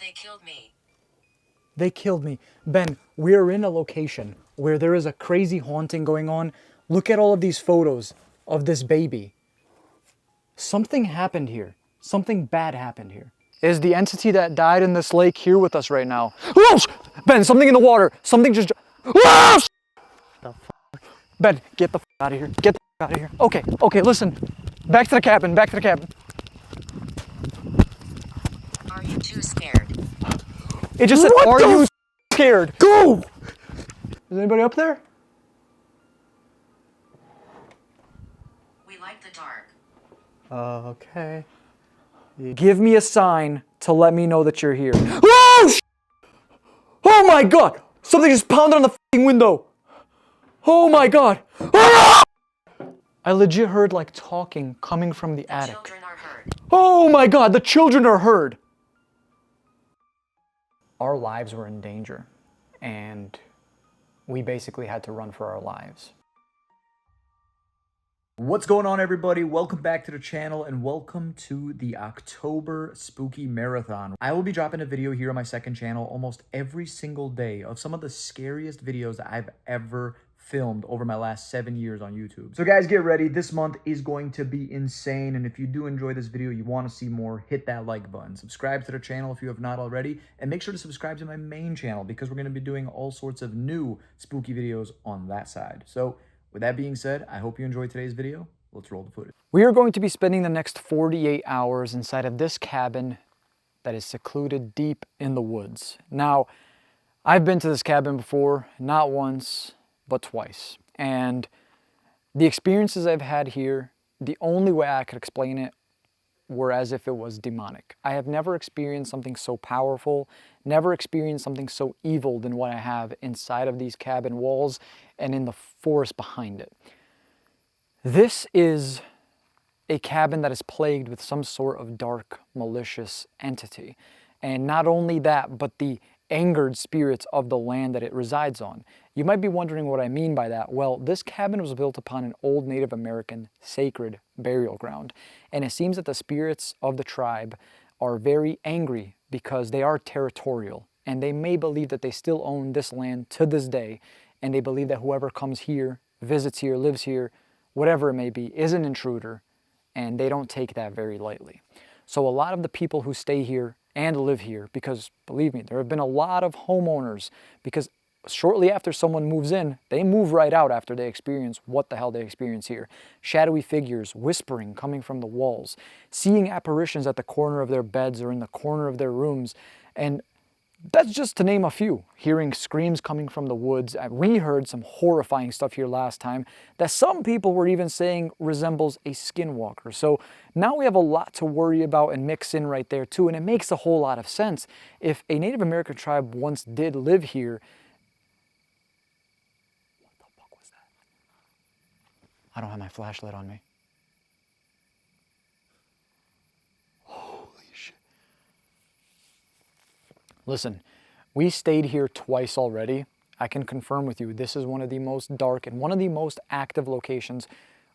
They killed me. They killed me. Ben, we're in a location where there is a crazy haunting going on. Look at all of these photos of this baby. Something happened here. Something bad happened here. Is the entity that died in this lake here with us right now? Whoa! Ben, something in the water. Something just... Whoa! The fuck? Ben, get the out of here. Get the out of here. Okay, okay, listen. Back to the cabin. Back to the cabin. Are you too scared? It just said, are you scared? Go! Is anybody up there? We like the dark. Okay. Give me a sign to let me know that you're here. Oh, oh my God! Something just pounded on the f***ing window. Oh my God! Ah! I legit heard like talking coming from the attic. Children are heard. Oh my God, the children are heard. Our lives were in danger, and we basically had to run for our lives. What's going on, everybody? Welcome back to the channel and welcome to the October Spooky Marathon. I will be dropping a video here on my second channel almost every single day of some of the scariest videos that I've ever filmed over my last 7 years on YouTube. So guys, get ready. This month is going to be insane, and if you do enjoy this video, you want to see more, hit that like button. Subscribe to the channel if you have not already, and make sure to subscribe to my main channel because we're going to be doing all sorts of new spooky videos on that side. So with that being said, I hope you enjoyed today's video. Let's roll the footage. We are going to be spending the next 48 hours inside of this cabin that is secluded deep in the woods. Now, I've been to this cabin before, not once, but twice. And the experiences I've had here, the only way I could explain it were as if it was demonic. I have never experienced something so powerful, never experienced something so evil than what I have inside of these cabin walls and in the forest behind it. This is a cabin that is plagued with some sort of dark, malicious entity. And not only that, but the angered spirits of the land that it resides on. You might be wondering what I mean by that. Well, this cabin was built upon an old Native American sacred burial ground, and it seems that the spirits of the tribe are very angry because they are territorial, and they may believe that they still own this land to this day, and they believe that whoever comes here, visits here, lives here, whatever it may be, is an intruder, and they don't take that very lightly. So a lot of the people who stay here and live here, because believe me, there have been a lot of homeowners, because shortly after someone moves in, they move right out after they experience what the hell they experience here. Shadowy figures, whispering coming from the walls, seeing apparitions at the corner of their beds or in the corner of their rooms, and that's just to name a few. Hearing screams coming from the woods. We heard some horrifying stuff here last time that some people were even saying resembles a skinwalker. So now we have a lot to worry about and mix in right there too, and it makes a whole lot of sense. If a Native American tribe once did live here, what the fuck was that? I don't have my flashlight on me. Listen, we stayed here twice already. I can confirm with you, this is one of the most dark and one of the most active locations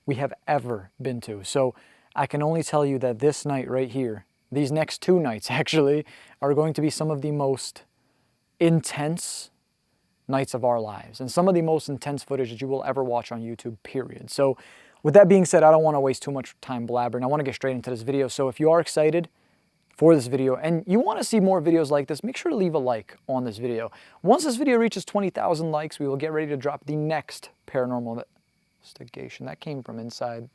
we have ever been to. So I can only tell you that this night right here, these next 2 nights actually, are going to be some of the most intense nights of our lives and some of the most intense footage that you will ever watch on YouTube, period. So with that being said, I don't want to waste too much time blabbering. I want to get straight into this video. So if you are excited for this video and you want to see more videos like this, make sure to leave a like on this video. Once this video reaches 20,000 likes, we will get ready to drop the next paranormal investigation. That came from inside.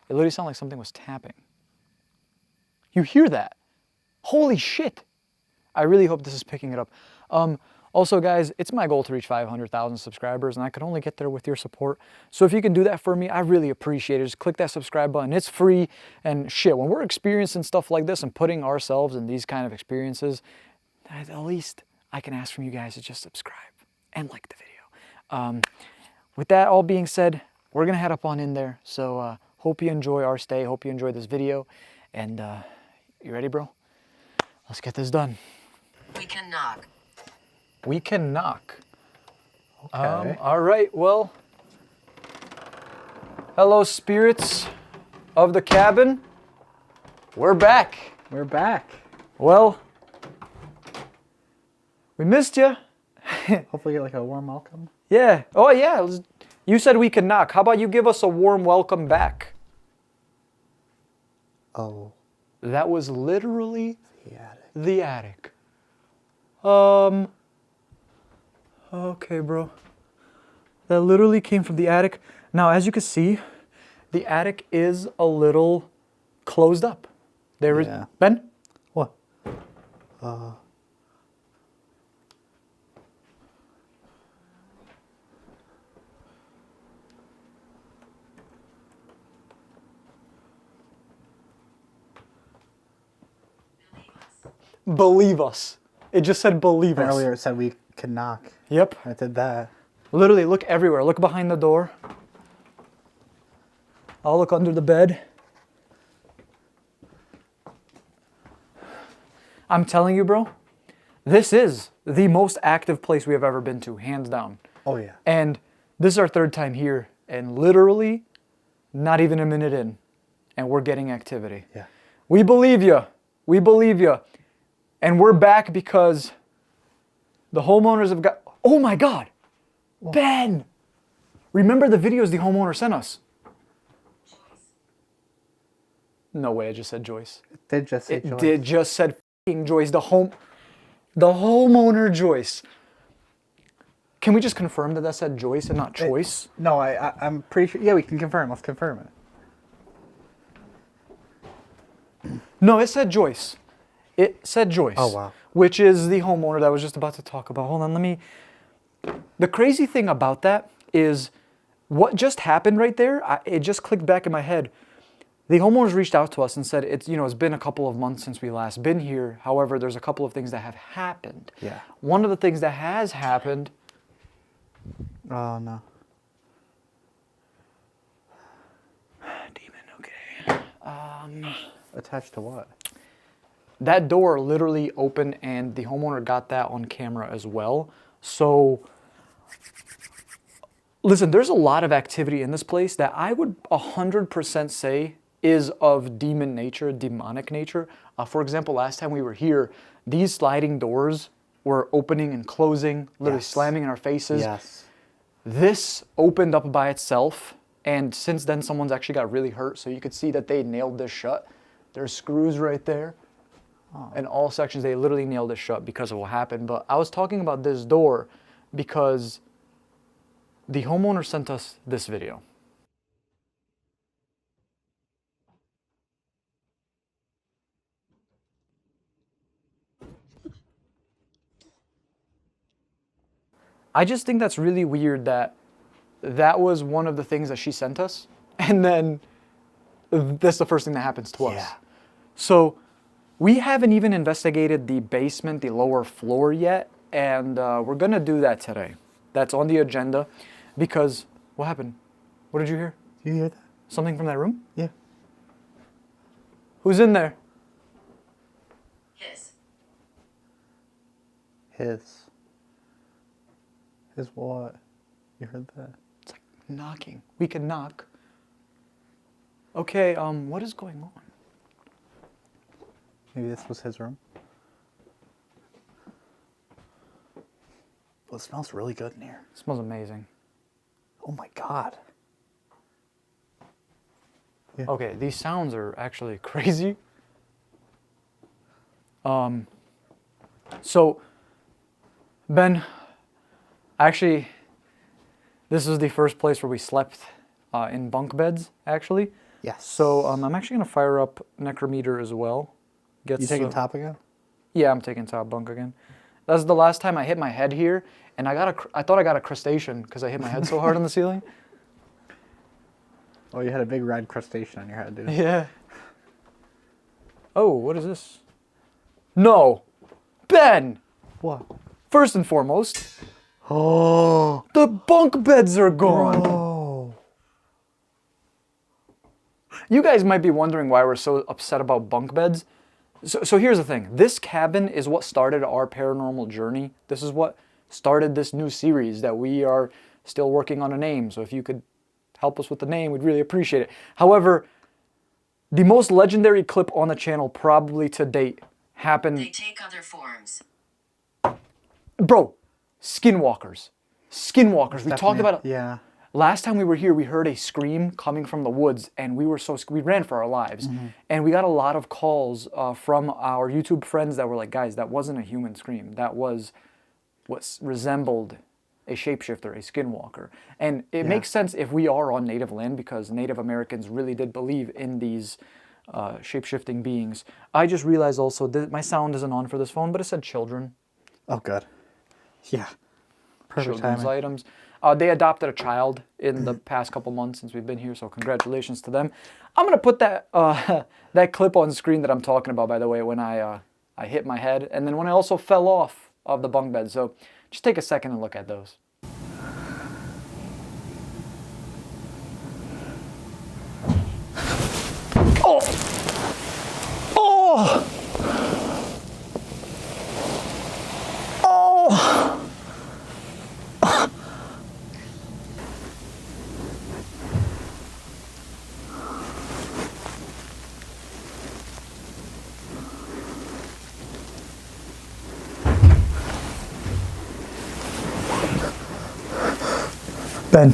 It literally sounded like something was tapping. You hear that? Holy shit. I really hope this is picking it up. Also, guys, it's my goal to reach 500,000 subscribers, and I could only get there with your support. So if you can do that for me, I really appreciate it. Just click that subscribe button. It's free. And shit, when we're experiencing stuff like this and putting ourselves in these kind of experiences, at least I can ask from you guys to just subscribe and like the video. With that all being said, we're going to head up on in there. So hope you enjoy our stay. Hope you enjoy this video. And you ready, bro? Let's get this done. We can knock. We can knock. Okay. All right, well, hello, spirits of the cabin. We're back. We're back. Well, We missed you. Hopefully get like a warm welcome. Yeah. Oh, yeah. You said we can knock. How about you give us a warm welcome back? Oh. That was literally The attic. the attic. Okay, bro. That literally came from the attic. Now, as you can see, the attic is a little closed up. There is Yeah. Ben? What? Believe us. It just said believe us. Earlier it said we could knock. Yep. I did that. Literally, look everywhere. Look behind the door. I'll look under the bed. I'm telling you, bro, this is the most active place we have ever been to, hands down. Oh yeah. And this is our third time here, and literally not even a minute in, and we're getting activity. Yeah. We believe you. We believe you. And we're back because the homeowners have got... Oh my God! What? Ben! Remember the videos the homeowner sent us? No way, I just said Joyce. It did just say It Joyce. did just said f***ing Joyce, the homeowner Joyce. Can we just confirm that said Joyce and not Choice? No, I'm pretty sure. Yeah, we can confirm. Let's confirm it. No, it said Joyce. It said Joyce. Oh, wow. Which is the homeowner that I was just about to talk about. Hold on, let me... The crazy thing about that is what just happened right there, it just clicked back in my head. The homeowners reached out to us and said, it's been a couple of months since we last been here. However, there's a couple of things that have happened. Yeah. One of the things that has happened... Oh no. Demon, okay. Attached to what? That door literally opened and the homeowner got that on camera as well. So, listen, there's a lot of activity in this place that I would 100% say is of demon nature, demonic nature. For example, last time we were here, these sliding doors were opening and closing, literally Yes. slamming in our faces. Yes. This opened up by itself, and since then someone's actually got really hurt, so you could see that they nailed this shut. There's screws right there. In all sections, they literally nailed it shut because of what happened. But I was talking about this door because the homeowner sent us this video. I just think that's really weird that that was one of the things that she sent us, and then that's the first thing that happens to us. Yeah. So we haven't even investigated the basement, the lower floor yet, and we're gonna do that today. That's on the agenda because what happened? What did you hear? You hear that? Something from that room? Yeah. Who's in there? His. His what? You heard that? It's like knocking. We can knock. Okay, what is going on? Maybe this was his room. Well, it smells really good in here. It smells amazing. Oh my God. Yeah. Okay, these sounds are actually crazy. So, Ben, actually, this is the first place where we slept in bunk beds, actually. Yes. So I'm actually gonna fire up Necrometer as well. Get You taking some- top again? Yeah, I'm taking top bunk again. That's the last time I hit my head here, and I thought I got a crustacean because I hit my head so hard on the ceiling. Oh, you had a big red crustacean on your head, dude. Yeah. Oh, what is this? No, Ben. What? First and foremost, Oh. the bunk beds are gone. Oh. You guys might be wondering why we're so upset about bunk beds. So here's the thing. This cabin is what started our paranormal journey. This is what started this new series that we are still working on a name. So if you could help us with the name, we'd really appreciate it. However, the most legendary clip on the channel probably to date They happened... take other forms. Bro, skinwalkers. Skinwalkers. We talked about it. Yeah. Last time we were here, we heard a scream coming from the woods, and we were we ran for our lives. And we got a lot of calls from our YouTube friends that were like, guys, that wasn't a human scream. That was what resembled a shapeshifter, a skinwalker. And it makes sense if we are on native land, because Native Americans really did believe in these shape-shifting beings. I just realized also that my sound isn't on for this phone, but it said children. Oh, good. Yeah. Perfect Children's timing. items. They adopted a child in the past couple months since we've been here, so congratulations to them. I'm gonna put that that clip on screen that I'm talking about, by the way, when I hit my head, and then when I also fell off of the bunk bed. So just take a second and look at those. Oh! Oh! Oh! Ben.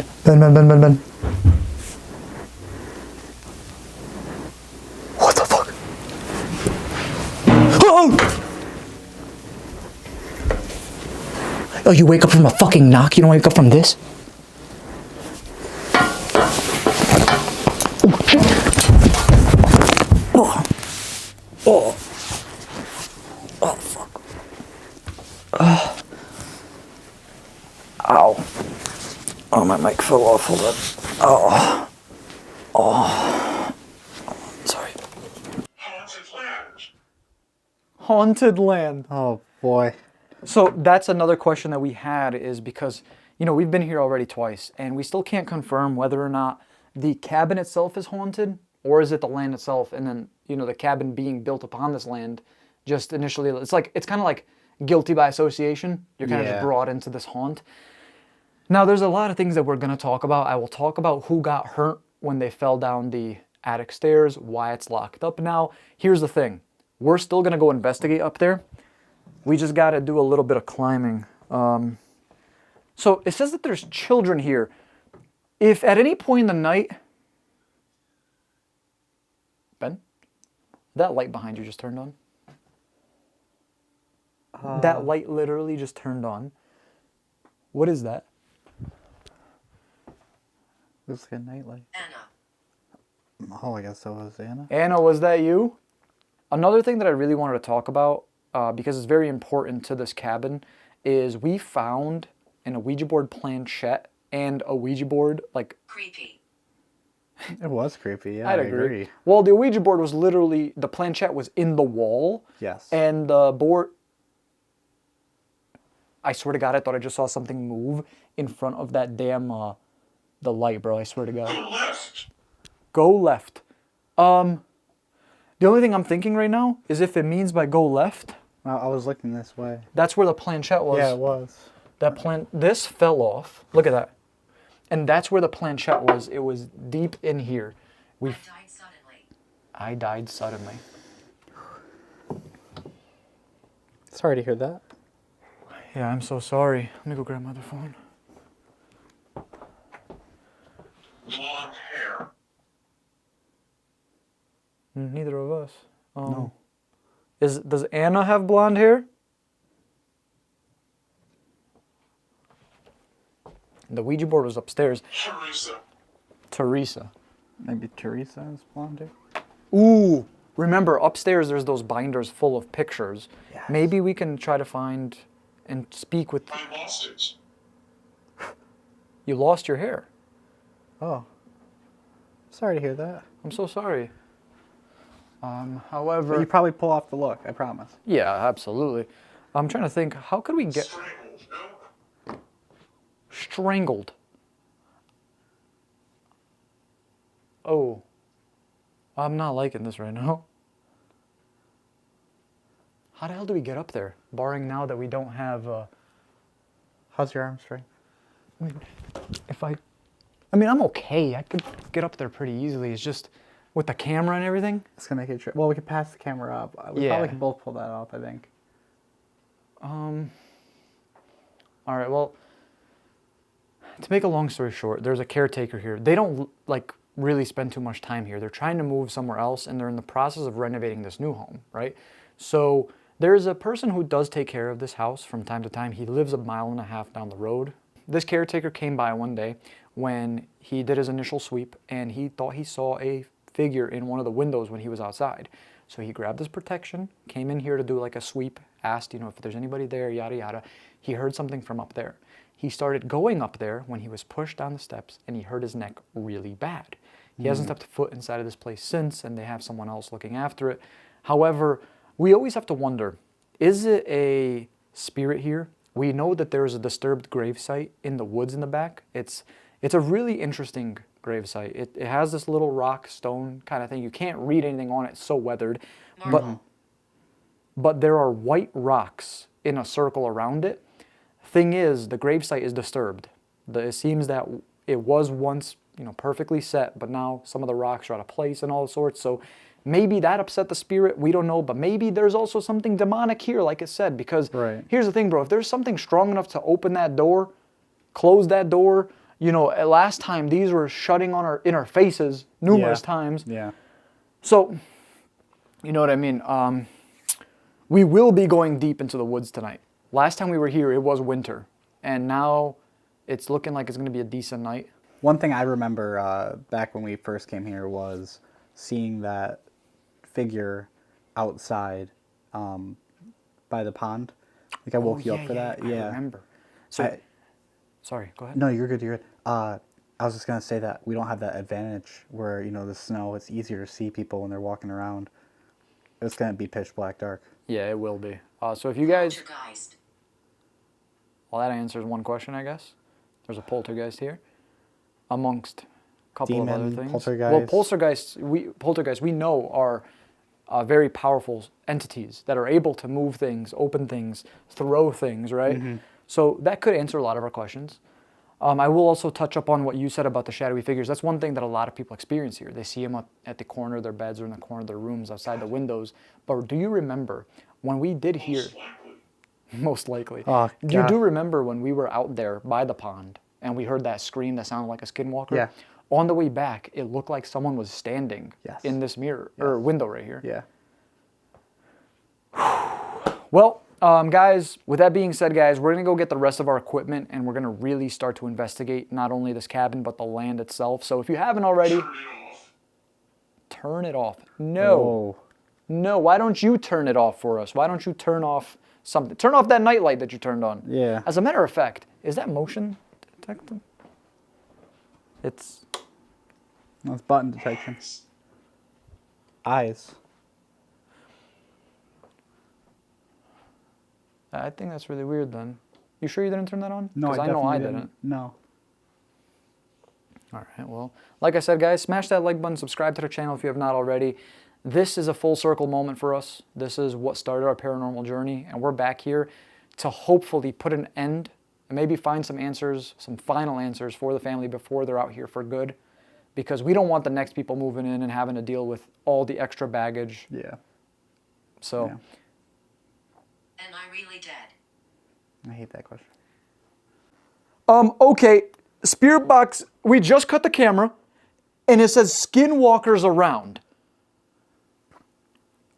What the fuck? Oh! Oh, you wake up from a fucking knock? You don't wake up from this? Oh, shit. Oh. Oh. Oh, fuck. Ow. Oh, my mic fell off. Hold on. Oh. Oh. Sorry. Haunted land. Haunted land. Oh, boy. So that's another question that we had, is because, you know, we've been here already twice and we still can't confirm whether or not the cabin itself is haunted, or is it the land itself, and then, you know, the cabin being built upon this land just initially, it's kind of like guilty by association. You're kind of just brought into this haunt. Now, there's a lot of things that we're going to talk about. I will talk about who got hurt when they fell down the attic stairs, why it's locked up now. Here's the thing. We're still going to go investigate up there. We just got to do a little bit of climbing. So it says that there's children here. If at any point in the night... Ben? That light behind you just turned on. That light literally just turned on. What is that? Looks like a nightlight. Anna. Oh, I guess that was Anna. Anna, was that you? Another thing that I really wanted to talk about, because it's very important to this cabin, is we found in a Ouija board planchette and a Ouija board, like... Creepy. It was creepy, yeah, I'd I agree. Well, the Ouija board was literally, the planchette was in the wall. Yes. And the board... I swear to God, I thought I just saw something move in front of that damn, the light, bro. I swear to God. Go left. Go left. The only thing I'm thinking right now is if it means by go left, I was looking this way. that's where the planchette was. Yeah, it was. This fell off. Look at that. And that's where the planchette was. It was deep in here. I died suddenly. I died suddenly. Sorry to hear that. Yeah, I'm so sorry. Let me go grab my other phone. Blonde hair. Neither of us. No. Does Anna have blonde hair? The Ouija board was upstairs. Teresa. Teresa. Maybe Teresa is blonde hair? Ooh. Remember, upstairs there's those binders full of pictures. Yes. Maybe we can try to find and speak with... I lost it. You lost your hair. Oh. Sorry to hear that. I'm so sorry. But However... you probably pull off the look, I promise. Yeah, absolutely. I'm trying to think, how could we get... Strangled. No. Strangled. Oh. I'm not liking this right now. How the hell do we get up there? Barring now that we don't have... How's your arm strength? I mean, I'm okay. I could get up there pretty easily. It's just with the camera and everything. It's gonna make it well, we could pass the camera up. We Yeah. probably can both pull that off, I think. All right, well, to make a long story short, there's a caretaker here. They don't like really spend too much time here. They're trying to move somewhere else, and they're in the process of renovating this new home, right? So there's a person who does take care of this house from time to time. He lives 1.5 miles down the road. This caretaker came by one day when he did his initial sweep, and he thought he saw a figure in one of the windows when he was outside. So he grabbed his protection, came in here to do like a sweep, asked, if there's anybody there, yada, yada. He heard something from up there. He started going up there when he was pushed down the steps, and he hurt his neck really bad. He hasn't stepped a foot inside of this place since, and they have someone else looking after it. However, we always have to wonder, is it a spirit here? We know that there's a disturbed gravesite in the woods in the back. It's a really interesting gravesite. It has this little rock stone kind of thing. You can't read anything on it, it's so weathered. But there are white rocks in a circle around it. Thing is, the gravesite is disturbed. It seems that it was once, perfectly set, but now some of the rocks are out of place and all sorts. So maybe that upset the spirit. We don't know, but maybe there's also something demonic here, like it said. Because here's the thing, bro. If there's something strong enough to open that door, close that door. Last time these were shutting in our faces numerous times. Yeah. So, you know what I mean? We will be going deep into the woods tonight. Last time we were here, it was winter. And now it's looking like it's going to be a decent night. One thing I remember back when we first came here was seeing that figure outside by the pond. Like I woke you up for that. Yeah. I remember. So, sorry, go ahead. No, you're good. You're good. I was just gonna say that we don't have that advantage where the snow. It's easier to see people when they're walking around. It's gonna be pitch black dark. Yeah, it will be. So if you guys, Poltergeist. well, that answers one question, I guess. There's a poltergeist here, amongst a couple of other things. Poltergeist. Well, poltergeists we know are very powerful entities that are able to move things, open things, throw things, right? So that could answer a lot of our questions. I will also touch up on what you said about the shadowy figures. That's one thing that a lot of people experience here. They see them up at the corner of their beds or in the corner of their rooms outside the windows. But do you remember when we did hear, most likely, Oh, you God. do remember when we were out there by the pond and we heard that scream that sounded like a skinwalker? Yeah. On the way back, it looked like someone was standing in this mirror or window right here. Yeah. Well, guys, with that being said, guys, we're going to go get the rest of our equipment and we're going to really start to investigate not only this cabin, but the land itself. So if you haven't already, turn it off. No. Oh. No, why don't you turn it off for us? Why don't you turn off something? Turn off that nightlight that you turned on. Yeah. As a matter of fact, is that motion detected? It's... That's button detection. Eyes. I think that's really weird then. You sure you didn't turn that on? No, because I know I didn't. No. All right, well, like I said, guys, smash that like button, subscribe to the channel if you have not already. This is a full circle moment for us. This is what started our paranormal journey, and we're back here to hopefully put an end and maybe find some answers, some final answers for the family before they're out here for good, because we don't want the next people moving in and having to deal with all the extra baggage. Yeah. So, Yeah. Am I really dead? I hate that question. okay, Spirit Box, we just cut the camera, and it says skinwalkers around.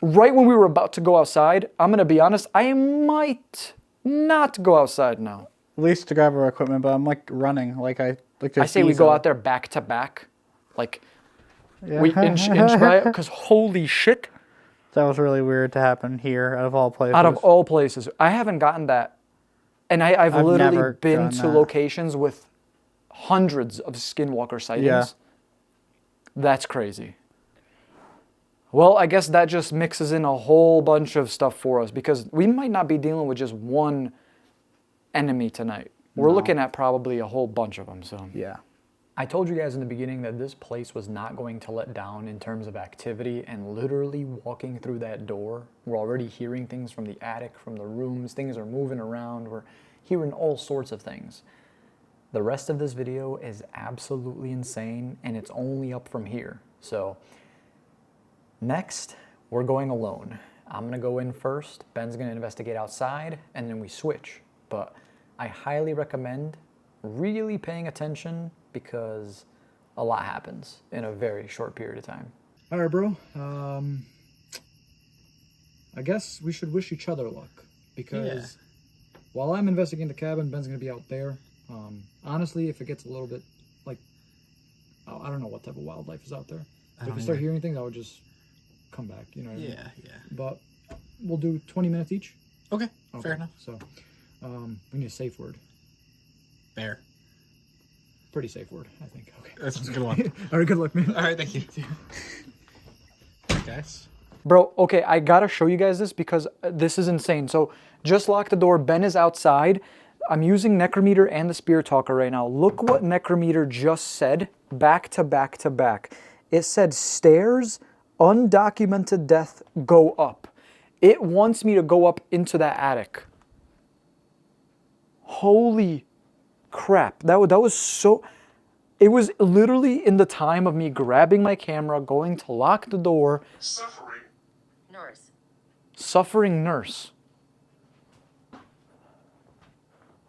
Right when we were about to go outside, I'm going to be honest, I might not go outside now. At least to grab our equipment, but I'm like running. I say we go out there back to back. Like, we inch by it, because holy shit. That was really weird to happen here, out of all places. Out of all places. I haven't gotten that. And I've literally never been done to that. locations with hundreds of skinwalker sightings. Yeah. That's crazy. Well, I guess that just mixes in a whole bunch of stuff for us, because we might not be dealing with just one enemy tonight. We're looking at probably a whole bunch of them. So Yeah. I told you guys in the beginning that this place was not going to let down in terms of activity, and literally walking through that door, we're already hearing things from the attic, from the rooms, things are moving around, we're hearing all sorts of things. The rest of this video is absolutely insane, and it's only up from here. So next, we're going alone. I'm gonna go in first, Ben's gonna investigate outside, and then we switch. But I highly recommend really paying attention because a lot happens in a very short period of time. All right, bro. I guess we should wish each other luck because while I'm investigating the cabin, Ben's going to be out there. Honestly, if it gets a little bit like, I don't know what type of wildlife is out there. But if we start hearing things, I would just come back, you know what I mean? Yeah. But we'll do 20 minutes each. Okay, fair enough. So we need a safe word. Fair. Pretty safe word, I think. Okay. That's a good one. All right, good luck, man. All right, thank you. Guys. Bro, okay, I gotta show you guys this because this is insane. So just lock the door. Ben is outside. I'm using Necrometer and the Spirit Talker right now. Look what Necrometer just said back to back to back. It said stairs, undocumented death, go up. It wants me to go up into that attic. Holy crap. That was so... It was literally in the time of me grabbing my camera, going to lock the door. Suffering. Nurse. Suffering nurse.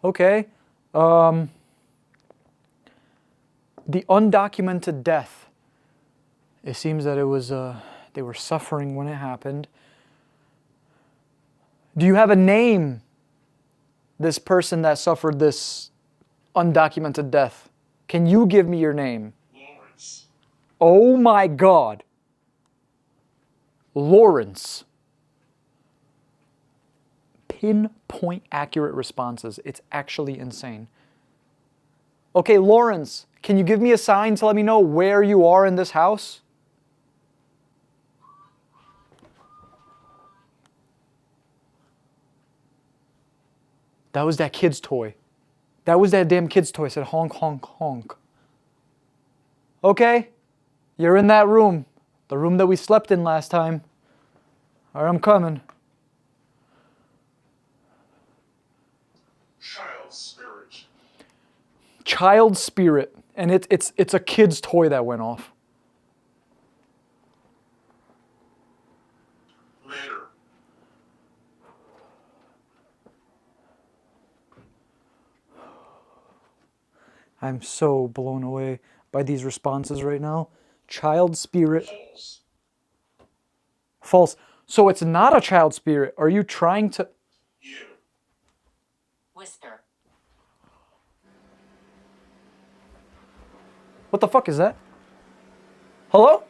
Okay. The undocumented death. It seems that it was, they were suffering when it happened. Do you have a name? This person that suffered this undocumented death. Can you give me your name? Lawrence. Oh my God. Lawrence. Pinpoint accurate responses. It's actually insane. Okay, Lawrence, can you give me a sign to let me know where you are in this house? That was that kid's toy. That was that damn kid's toy. It said honk, honk, honk. Okay, you're in that room. The room that we slept in last time. All right, I'm coming. Child spirit. Child spirit. And it's a kid's toy that went off. Later. I'm so blown away by these responses right now. Child spirit. False. False. So it's not a child spirit. Are you trying to... You. Whisper. What the fuck is that? Hello?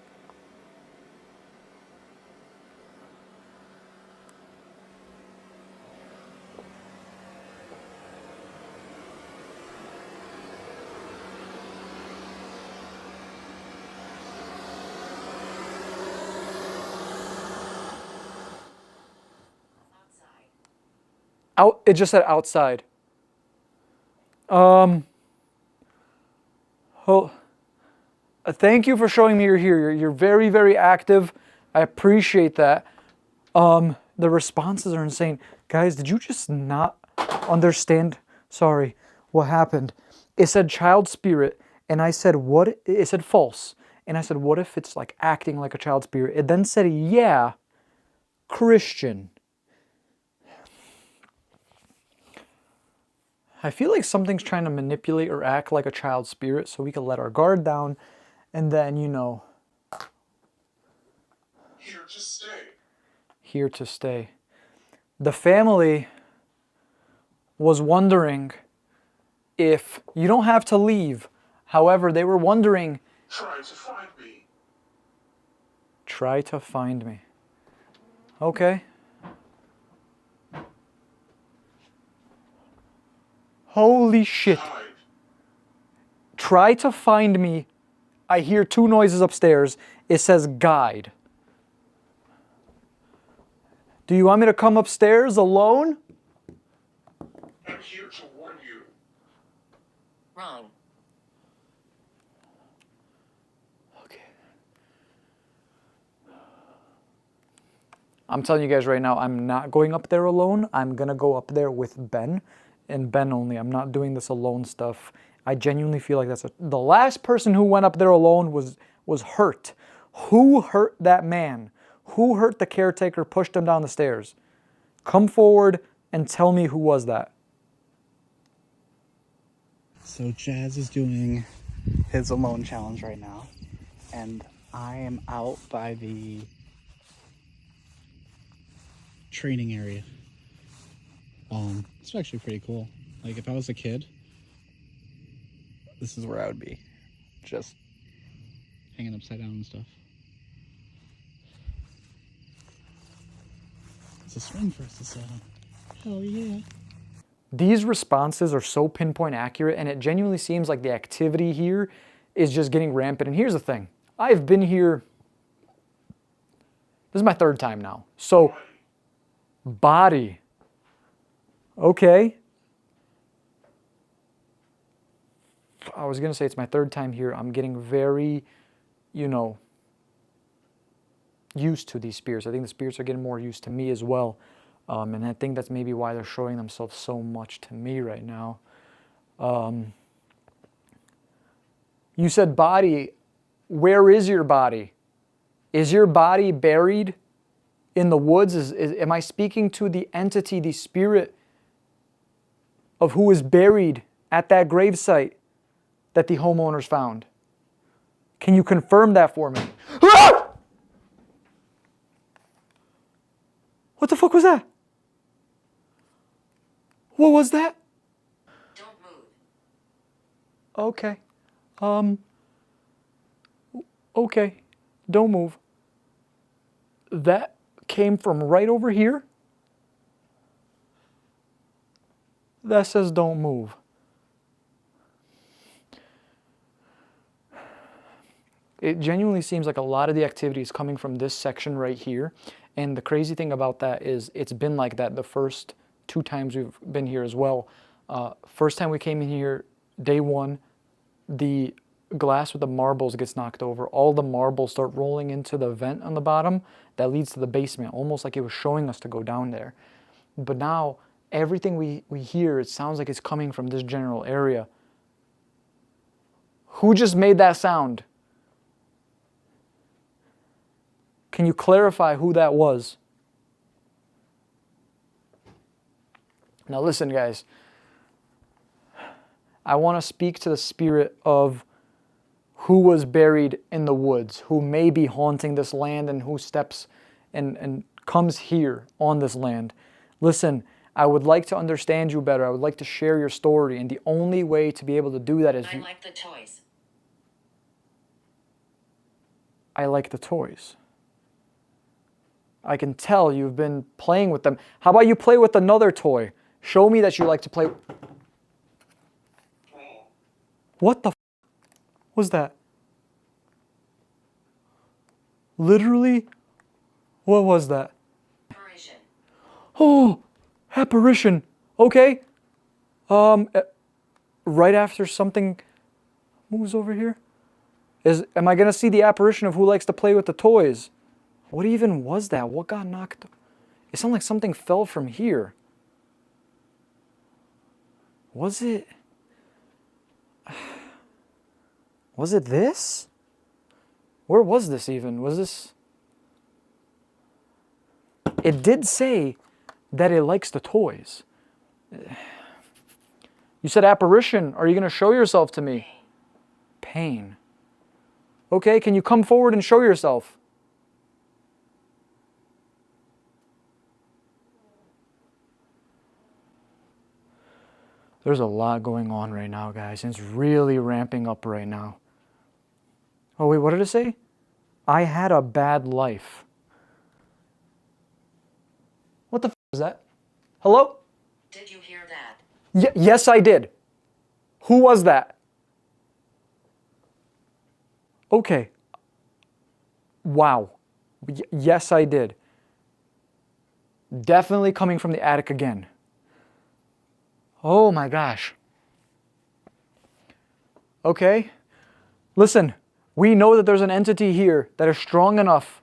Out, it just said outside. Oh, thank you for showing me you're here. You're very, very active. I appreciate that. The responses are insane. Guys, did you just not understand? Sorry, what happened? It said child spirit, and I said, what? It said false. And I said, what if it's like acting like a child spirit? It then said, yeah, Christian. I feel like something's trying to manipulate or act like a child spirit so we can let our guard down and then, you know, Here to stay. here to stay. The family was wondering if you don't have to leave. However, they were wondering, Try to find me. try to find me. Okay. Holy shit. Hide. Try to find me. I hear two noises upstairs. It says guide. Do you want me to come upstairs alone? I'm here to warn you. Wrong. Okay. I'm telling you guys right now, I'm not going up there alone. I'm going to go up there with Ben and Ben only. I'm not doing this alone stuff. I genuinely feel like the last person who went up there alone was hurt. Who hurt that man? Who hurt the caretaker, pushed him down the stairs? Come forward and tell me who was that. So Jazz is doing his alone challenge right now, and I am out by the training area. It's actually pretty cool. Like if I was a kid, this is where I would be, just hanging upside down and stuff. It's a swing for us to sit on. Hell yeah. These responses are so pinpoint accurate, and it genuinely seems like the activity here is just getting rampant. And here's the thing. I've been here, this is my third time now. So, body. Okay. I was going to say it's my third time here. I'm getting very, you know, used to these spirits. I think the spirits are getting more used to me as well. And I think that's maybe why they're showing themselves so much to me right now. You said body. Where is your body? Is your body buried in the woods? Am I speaking to the entity, the spirit of who is buried at that gravesite that the homeowners found? Can you confirm that for me? Ah! What the fuck was that? What was that? Don't move. Okay. Okay. Don't move. That came from right over here. That says don't move. It genuinely seems like a lot of the activity is coming from this section right here. And the crazy thing about that is it's been like that the first 2 times we've been here as well. First time we came in here, day 1, the glass with the marbles gets knocked over. All the marbles start rolling into the vent on the bottom that leads to the basement, almost like it was showing us to go down there. But now, everything we hear, it sounds like it's coming from this general area. Who just made that sound? Can you clarify who that was? Now listen, guys. I want to speak to the spirit of who was buried in the woods, who may be haunting this land and who steps and comes here on this land. Listen, I would like to understand you better. I would like to share your story, and the only way to be able to do that is I like the toys. I like the toys. I can tell you've been playing with them. How about you play with another toy? Show me that you like to play. What the was that? Literally? What was that? Apparition. Oh, apparition. Okay. Right after something moves over here? Am I going to see the apparition of who likes to play with the toys? What even was that? What got knocked? It sounded like something fell from here. Was it? Was it this? Where was this even? Was this? It did say that it likes the toys. You said apparition. Are you going to show yourself to me? Pain. Okay, can you come forward and show yourself? There's a lot going on right now, guys, and it's really ramping up right now. Oh, wait, what did it say? I had a bad life. What the f is that? Hello? Did you hear that? Yes, I did. Who was that? Okay. Wow. Yes, I did. Definitely coming from the attic again. Oh my gosh. Okay. Listen, we know that there's an entity here that is strong enough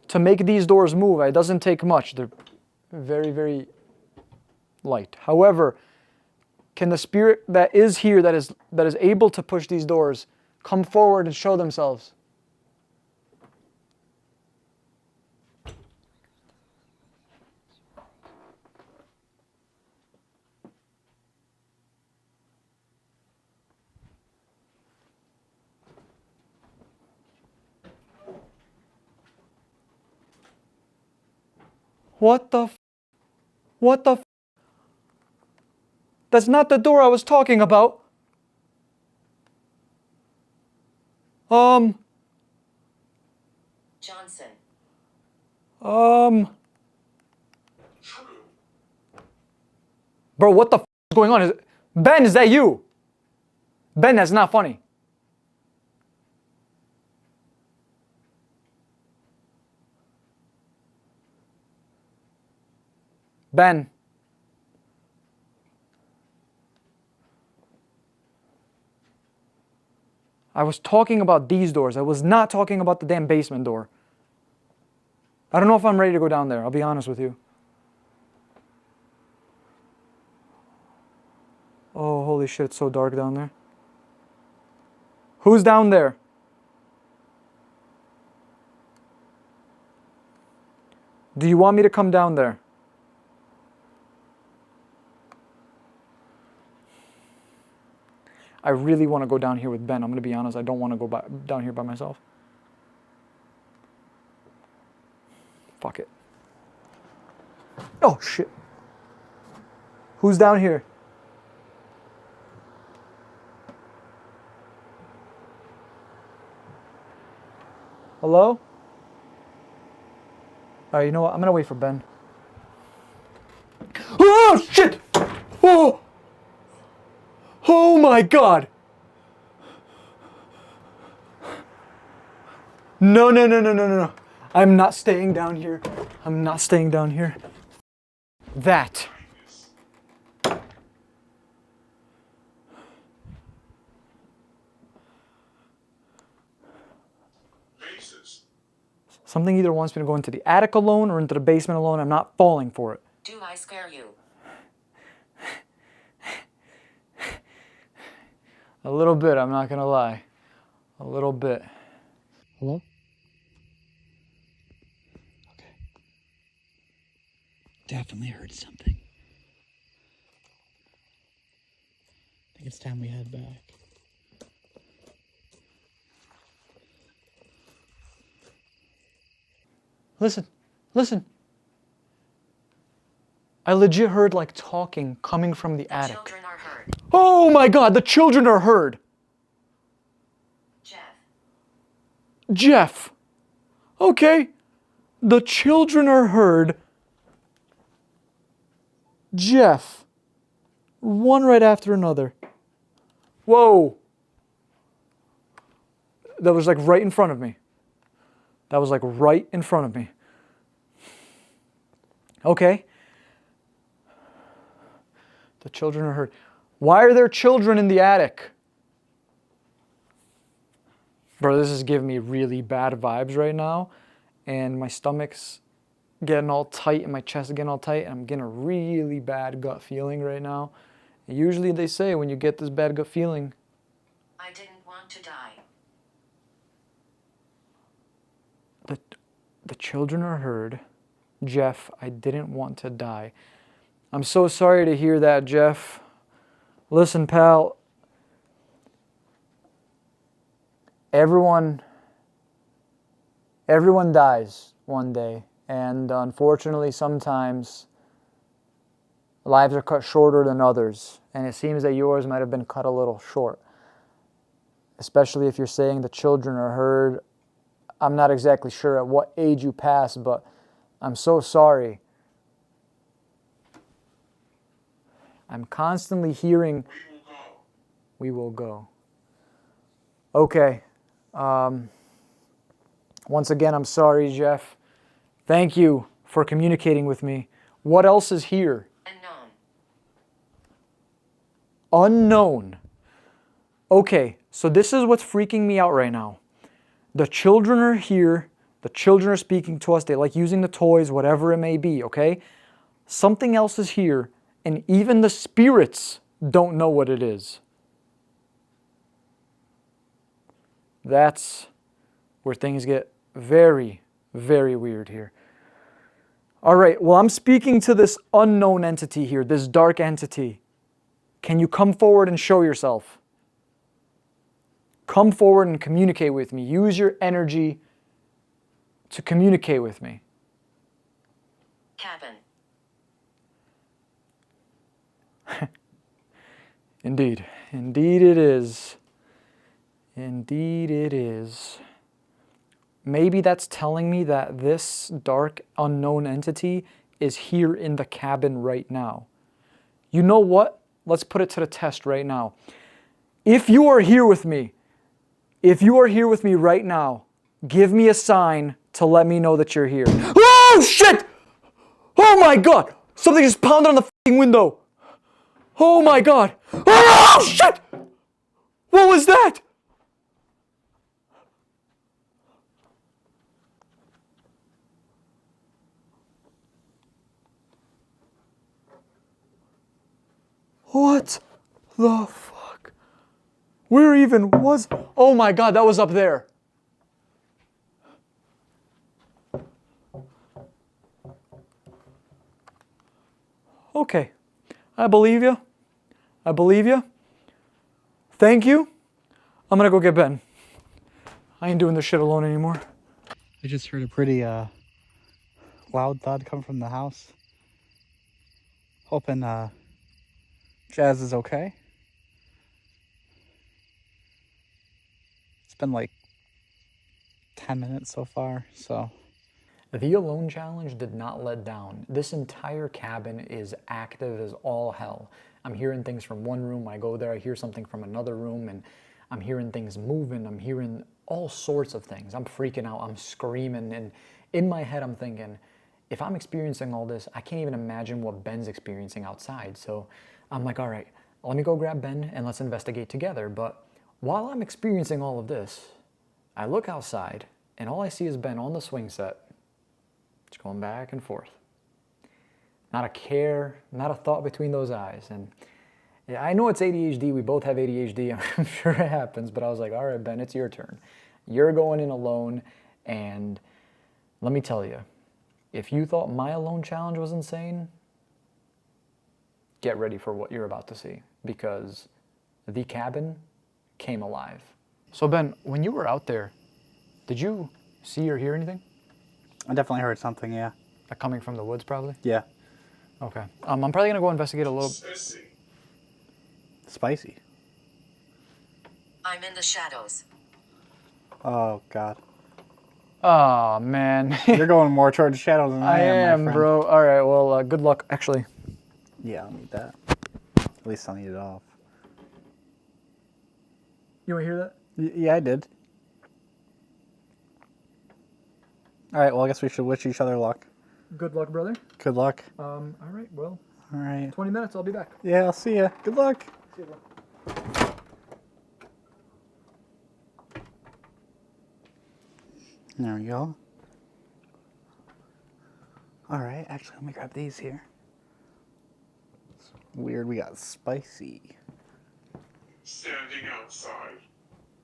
to make these doors move. It doesn't take much. They're very, very light. However, can the spirit that is here, that is able to push these doors, come forward and show themselves? What the f? What the f? That's not the door I was talking about. Johnson. True. Bro, what the f is going on? Ben, is that you? Ben, that's not funny. Ben. I was talking about these doors. I was not talking about the damn basement door. I don't know if I'm ready to go down there. I'll be honest with you. Oh, holy shit, it's so dark down there. Who's down there? Do you want me to come down there? I really want to go down here with Ben. I'm going to be honest. I don't want to go down here by myself. Fuck it. Oh, shit. Who's down here? Hello? Alright, you know what? I'm going to wait for Ben. Oh, shit! Oh! Oh my God! No, no, no, no, no, no, no. I'm not staying down here. I'm not staying down here. That. Vases. Something either wants me to go into the attic alone or into the basement alone. I'm not falling for it. Do I scare you? A little bit, I'm not gonna lie. A little bit. Hello? Okay. Definitely heard something. I think it's time we head back. Listen, listen. I legit heard like talking coming from the attic. Children are heard. Oh my God, the children are heard. Jeff. Jeff. Okay. The children are heard. Jeff. One right after another. Whoa. That was like right in front of me. That was like right in front of me. Okay. The children are heard. Why are there children in the attic? Bro, this is giving me really bad vibes right now. And my stomach's getting all tight and my chest is getting all tight. And I'm getting a really bad gut feeling right now. And usually they say when you get this bad gut feeling, I didn't want to die. the children are heard. Jeff, I didn't want to die. I'm so sorry to hear that, Jeff. Listen, pal. Everyone dies one day. And unfortunately, sometimes lives are cut shorter than others. And it seems that yours might have been cut a little short. Especially if you're saying the children are heard. I'm not exactly sure at what age you passed, but I'm so sorry. I'm constantly hearing, we will go. Okay. Once again, I'm sorry, Jeff. Thank you for communicating with me. What else is here? Unknown. Unknown. Okay, so this is what's freaking me out right now. The children are here. The children are speaking to us. They like using the toys, whatever it may be, okay? Something else is here, and even the spirits don't know what it is. That's where things get very, very weird here. All right, well, I'm speaking to this unknown entity here, this dark entity. Can you come forward and show yourself? Come forward and communicate with me. Use your energy to communicate with me. Cabin. Indeed. Indeed it is. Indeed it is. Maybe that's telling me that this dark, unknown entity is here in the cabin right now. You know what? Let's put it to the test right now. If you are here with me, right now, give me a sign to let me know that you're here. Oh, shit! Oh my God! Something just pounded on the f***ing window. Oh my God! Oh, shit! What was that? What the fuck? Where even was... Oh my God, that was up there. Okay, I believe you. I believe you. Thank you. I'm gonna go get Ben. I ain't doing this shit alone anymore. I just heard a pretty loud thud come from the house. Hoping Jazz is okay. It's been like 10 minutes so far, so. The alone challenge did not let down. This entire cabin is active as all hell. I'm hearing things from one room. I go there, I hear something from another room, and I'm hearing things moving. I'm hearing all sorts of things. I'm freaking out. I'm screaming. And in my head, I'm thinking, if I'm experiencing all this, I can't even imagine what Ben's experiencing outside. So I'm like, all right, let me go grab Ben and let's investigate together. But while I'm experiencing all of this, I look outside and all I see is Ben on the swing set, just going back and forth. Not a care, not a thought between those eyes. And yeah, I know it's ADHD. We both have ADHD. I'm sure it happens. But I was like, all right, Ben, it's your turn. You're going in alone. And let me tell you, if you thought my alone challenge was insane, get ready for what you're about to see. Because the cabin came alive. So Ben, when you were out there, did you see or hear anything? I definitely heard something, yeah. Coming from the woods, probably? Yeah. Okay. I'm probably going to go investigate a little. Spicy. Spicy. I'm in the shadows. Oh, God. Oh, man. You're going more towards shadows than I am, my am, friend. bro. All right, well, good luck. Actually, Yeah, I'll need that. At least I'll need it off. you want to hear that? Yeah, I did. All right, well, I guess we should wish each other luck. Good luck, brother. Good luck. All right, well, All right. 20 minutes, I'll be back. Yeah, I'll see ya. Good luck. See you, bro. There we go. All right, actually, let me grab these here. It's weird, we got spicy. Standing outside.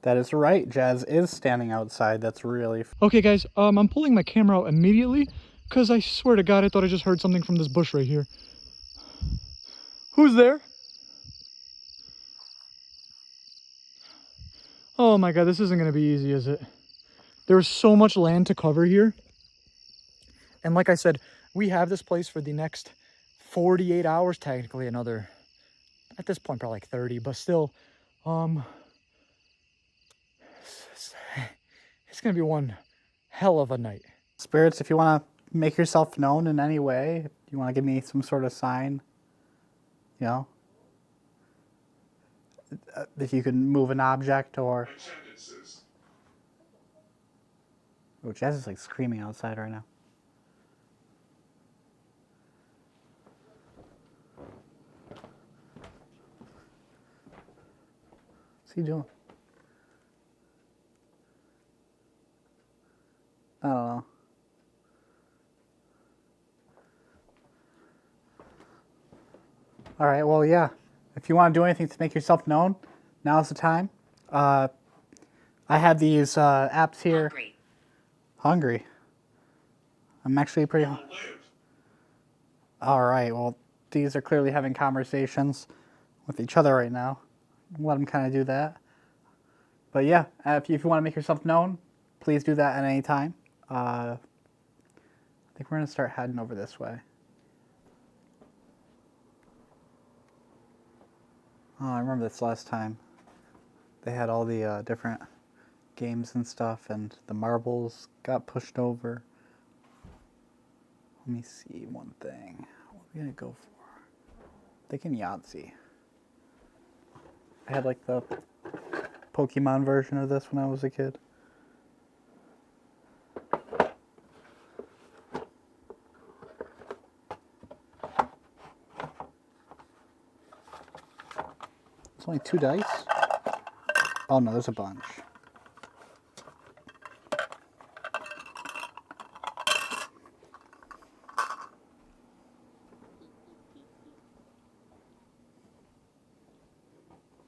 That is right, Jazz is standing outside. That's really... Okay, guys, I'm pulling my camera out immediately because I swear to God, I thought I just heard something from this bush right here. Who's there? Oh my God, this isn't going to be easy, is it? There's so much land to cover here. And like I said, we have this place for the next 48 hours, technically another, at this point, probably like 30, but still, it's going to be one hell of a night. Spirits, if you want to make yourself known in any way, if you want to give me some sort of sign, you know, if you can move an object or... Attendances. Oh, Jazz is like screaming outside right now. What's he doing? I don't know. All right, well, yeah. If you want to do anything to make yourself known, now's the time. I have these apps here. Hungry. Hungry. I'm actually pretty Will hungry. live. All right, well, these are clearly having conversations with each other right now. Let them kind of do that. But yeah, if you want to make yourself known, please do that at any time. I think we're gonna start heading over this way. Oh, I remember this last time. They had all the different games and stuff, and the marbles got pushed over. Let me see one thing. What are we gonna go for? Thinking Yahtzee. I had like the Pokemon version of this when I was a kid. It's only 2 dice? Oh no, there's a bunch.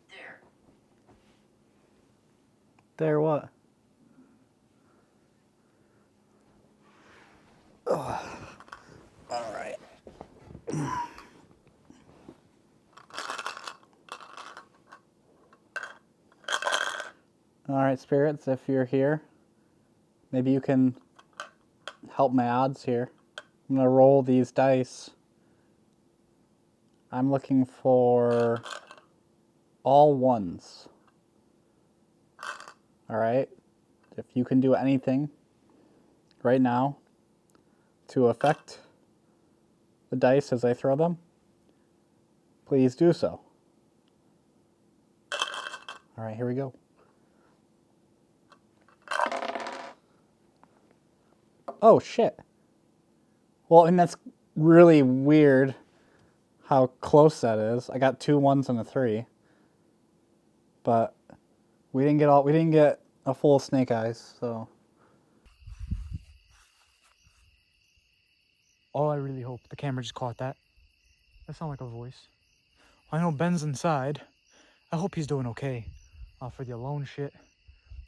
There. There what? Alright. Alright, spirits, if you're here, maybe you can help my odds here. I'm gonna roll these dice. I'm looking for all ones. Alright? If you can do anything right now to affect the dice as I throw them, please do so. Alright, here we go. Oh, shit. Well, and that's really weird how close that is. I got 2 1s and a 3. But we didn't get a full snake eyes, so. Oh, I really hope the camera just caught that. That sounded like a voice. I know Ben's inside. I hope he's doing okay. For the alone shit.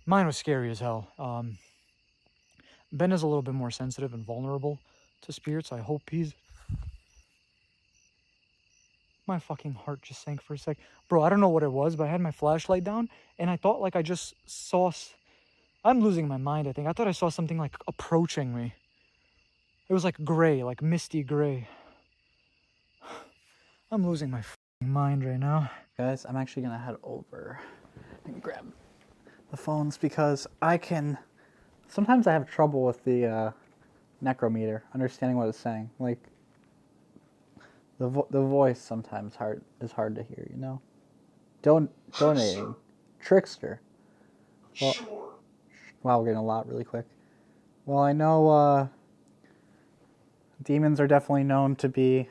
Mine was scary as hell. Ben is a little bit more sensitive and vulnerable to spirits. I hope he's... My fucking heart just sank for a sec. Bro, I don't know what it was, but I had my flashlight down, and I thought like I just saw... I'm losing my mind, I think. I thought I saw something like approaching me. It was like gray, like misty gray. I'm losing my fucking mind right now. Guys, I'm actually gonna head over and grab the phones because I can... Sometimes I have trouble with the necrometer, understanding what it's saying. Like, the voice sometimes is hard to hear, you know? Donating. Trickster. Well, Sure. wow, we're getting a lot really quick. Well, I know demons are definitely known to be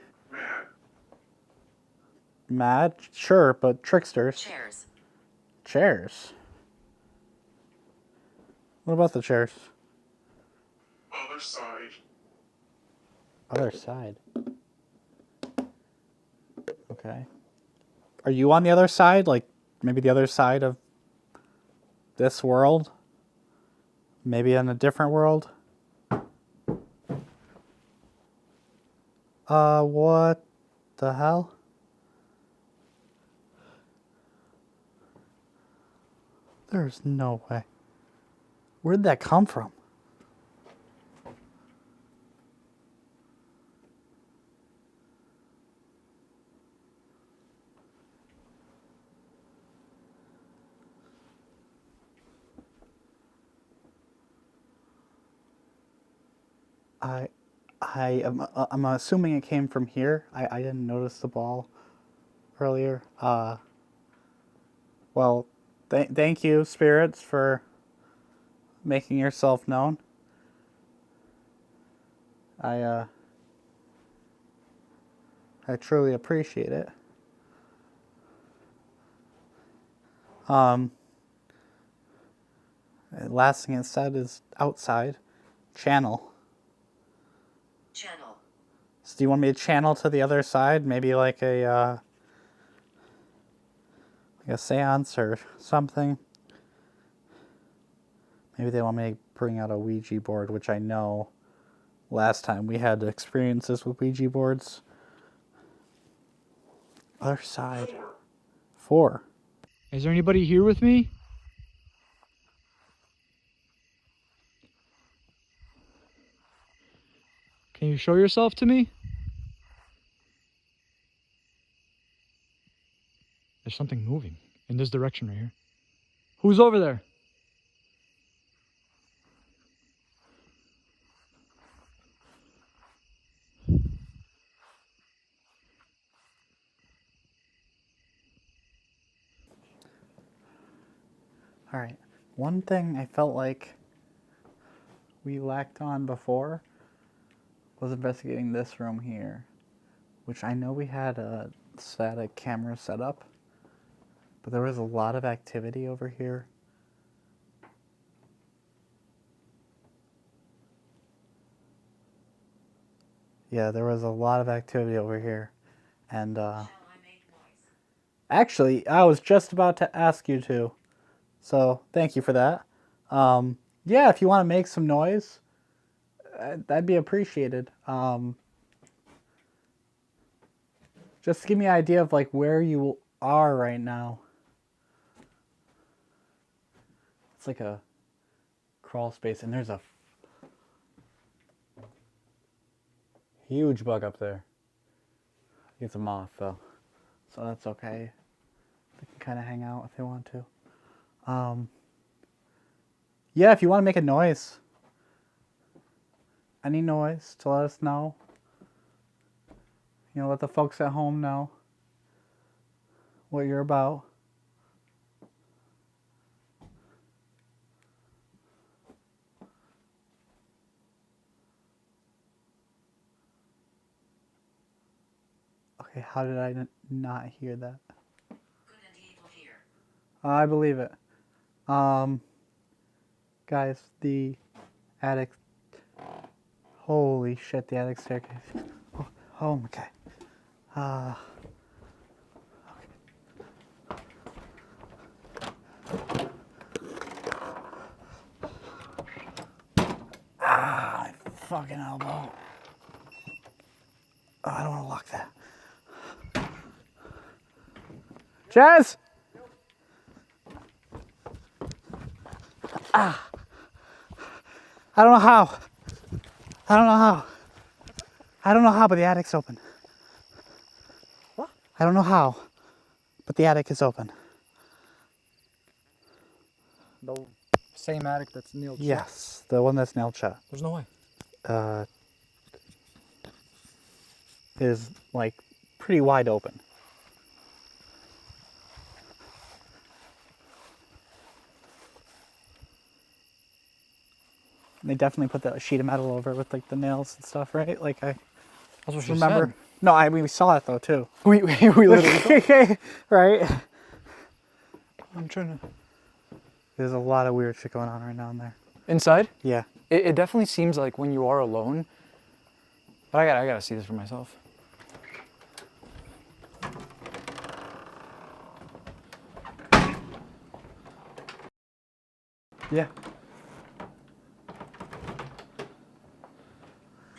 mad. Sure, but tricksters. Chairs. Chairs. What about the chairs? Other side. Other side. Okay. Are you on the other side? Like, maybe the other side of this world? Maybe in a different world? What the hell? There's no way. Where'd that come from? I'm assuming it came from here. I didn't notice the ball earlier. Well, thank you, spirits, for making yourself known. I truly appreciate it. Last thing it said is outside. Channel. Channel. So do you want me to channel to the other side? Maybe like a seance or something? Maybe they want me to bring out a Ouija board, which I know last time we had experiences with Ouija boards. Other side. 4. Is there anybody here with me? you show yourself to me? There's something moving in this direction right here. Who's over there? All right. One thing I felt like we lacked on before was investigating this room here, which I know we had a static camera set up, but there was a lot of activity over here. Yeah, there was a lot of activity over here. And Shall I make noise? actually, I was just about to ask you to. So thank you for that. Yeah, if you want to make some noise, that'd be appreciated. Just give me an idea of like where you are right now. It's like a crawl space, and there's a huge bug up there. It's a moth though, so that's okay. They can kind of hang out if they want to. Yeah, if you want to make a noise, any noise to let us know. You know, let the folks at home know what you're about. Okay, how did I not hear that? Good and evil here. I believe it. Guys, the attic. Holy shit, the attic staircase. Oh, okay. My fucking elbow. Oh, I don't want to lock that. Jazz! I don't know how. I don't know how. I don't know how, but the attic's open. What? I don't know how, but the attic is open. The same attic that's nailed shut? Yes, the one that's nailed shut. There's no way. Is like pretty wide open. And they definitely put the sheet of metal over with like the nails and stuff, right? Like I That's what she remember. said. No, I mean we saw it though too. We literally. Right? I'm trying to. There's a lot of weird shit going on right now in there. Inside? Yeah. It definitely seems like when you are alone. But I gotta see this for myself. Yeah.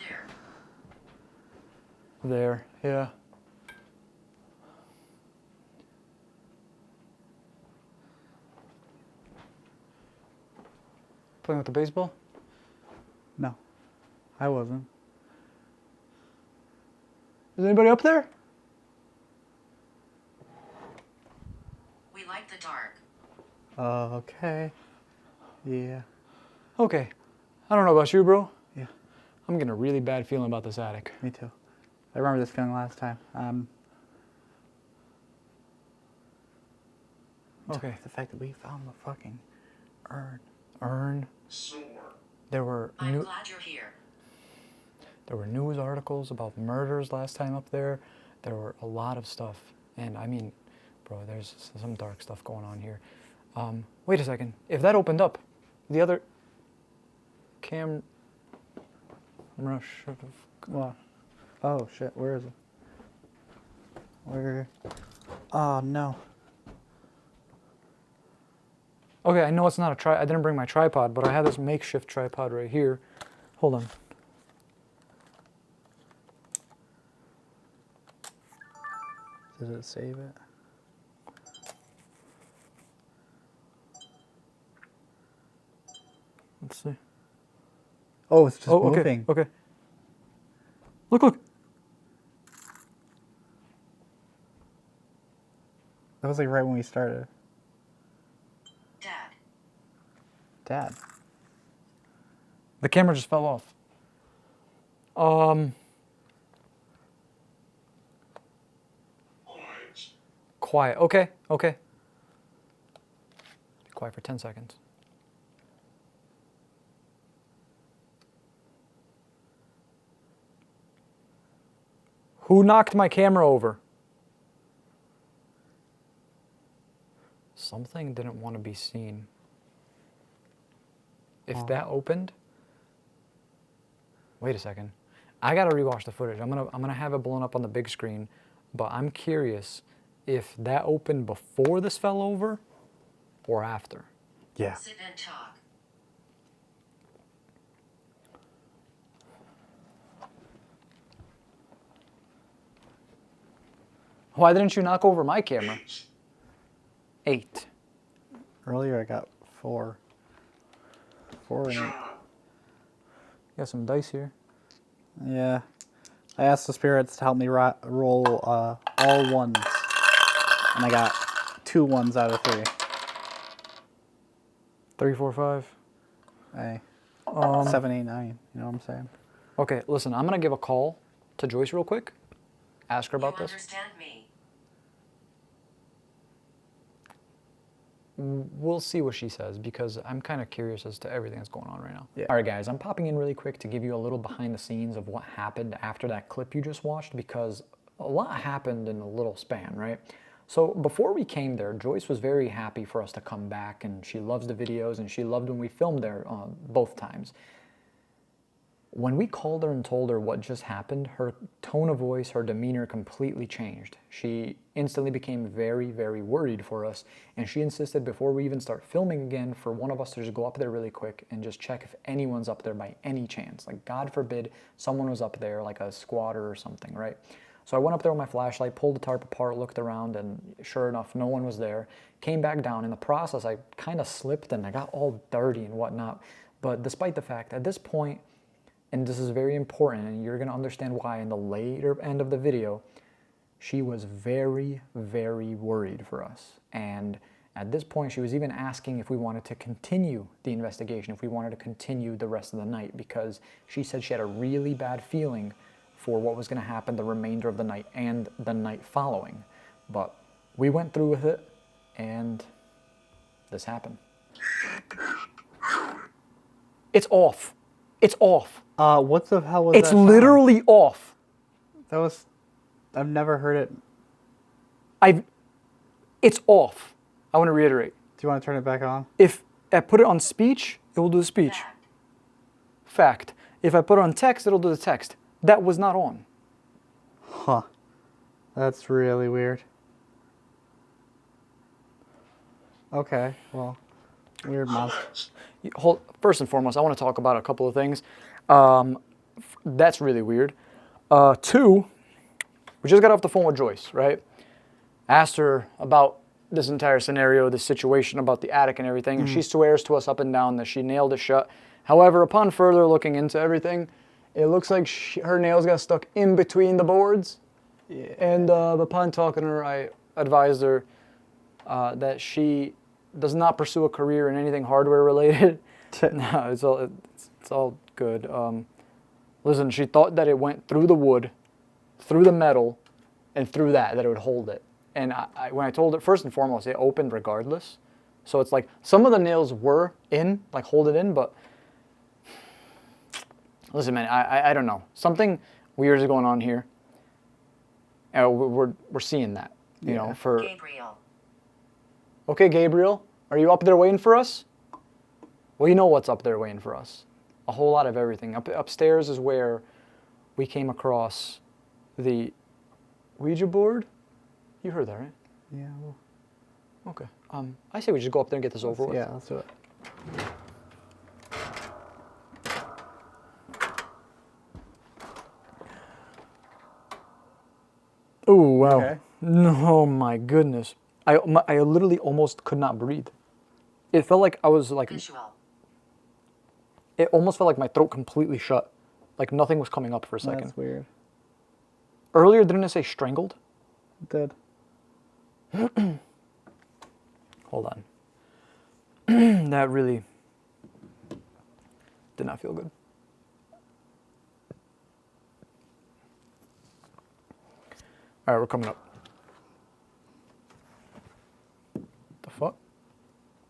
There. There, yeah. Playing with the baseball? No, I wasn't. Is anybody up there? We like the dark. Okay. Yeah. Okay. I don't know about you, bro. Yeah. I'm getting a really bad feeling about this attic. Me too. I remember this feeling last time. Okay. The fact that we found the fucking Urn. Sore. There were I'm glad you're here. news articles about murders last time up there. There were a lot of stuff. And I mean, bro, there's some dark stuff going on here. Wait a second. If that opened up, the other camera should have... What? Oh shit, where is it? Where? Oh no. Okay, I know it's not I didn't bring my tripod, but I have this makeshift tripod right here. Hold on. Did it save it? Let's see. Oh, it's just Oh, okay, moving. okay. Look, look. That was like right when we started. Dad. Dad. The camera just fell off. Quiet. Quiet. Okay, okay. Be quiet for 10 seconds. Who knocked my camera over? Something didn't want to be seen. If that opened, wait a second. I gotta rewatch the footage. I'm gonna have it blown up on the big screen, but I'm curious if that opened before this fell over or after. Yeah. Sit and talk. Why didn't you knock over my camera? 8. 8. Earlier I got 4. 4 and 8. John. Got some dice here. Yeah. I asked the spirits to help me roll all ones. And I got 2 ones out of 3. 3, 4, 5. Hey. 7, 8, 9. You know what I'm saying? Okay, listen, I'm gonna give a call to Joyce real quick. Ask her about You this. understand me? We'll see what she says because I'm kind of curious as to everything that's going on right now. Yeah. All right, guys, I'm popping in really quick to give you a little behind the scenes of what happened after that clip you just watched because a lot happened in a little span, right? So before we came there, Joyce was very happy for us to come back and she loves the videos and she loved when we filmed there both times. When we called her and told her what just happened, her tone of voice, her demeanor completely changed. She instantly became very, very worried for us, and she insisted before we even start filming again for one of us to just go up there really quick and just check if anyone's up there by any chance. Like, God forbid someone was up there, like a squatter or something, right? So I went up there with my flashlight, pulled the tarp apart, looked around, and sure enough, no one was there. Came back down. In the process, I kind of slipped and I got all dirty and whatnot. But despite the fact, at this point, and this is very important, and you're going to understand why in the later end of the video, she was very, very worried for us. And at this point, she was even asking if we wanted to continue the investigation, if we wanted to continue the rest of the night, because she said she had a really bad feeling for what was going to happen the remainder of the night and the night following. But we went through with it, and this happened. It's off. It's off. What the hell was It's that sound? literally off. That was... I've never heard it. It's off. I want to reiterate. Do you want to turn it back on? If I put it on speech, it will do the speech. Fact. Fact. If I put it on text, it'll do the text. That was not on. Huh. That's really weird. Okay, well, weird monster. First and foremost, I want to talk about a couple of things. That's really weird. 2, we just got off the phone with Joyce, right? Asked her about this entire scenario, this situation about the attic and everything, and she swears to us up and down that she nailed it shut. However, upon further looking into everything, it looks like her nails got stuck in between the boards. Yeah. And upon talking to her, I advised her that she does not pursue a career in anything hardware related. No, it's all good. Listen, she thought that it went through the wood, through the metal, and through that it would hold it. And when I told her, first and foremost, it opened regardless. So it's like some of the nails were in, like hold it in, but listen, man, I don't know. Something weird is going on here. We're seeing that, you know. For Gabriel. okay, Gabriel, are you up there waiting for us? Well, you know what's up there waiting for us. A whole lot of everything. Upstairs is where we came across the Ouija board. You heard that, right? Yeah, well, Okay. I say we just go up there and get this over with. yeah, let's do it. Oh, wow. Okay. No, my goodness. I literally almost could not breathe. It felt like I was like, Visual. it almost felt like my throat completely shut. Like nothing was coming up for a second. That's weird. Earlier, didn't it say strangled? Did. Hold on. That really did not feel good. All right, we're coming up. The fuck?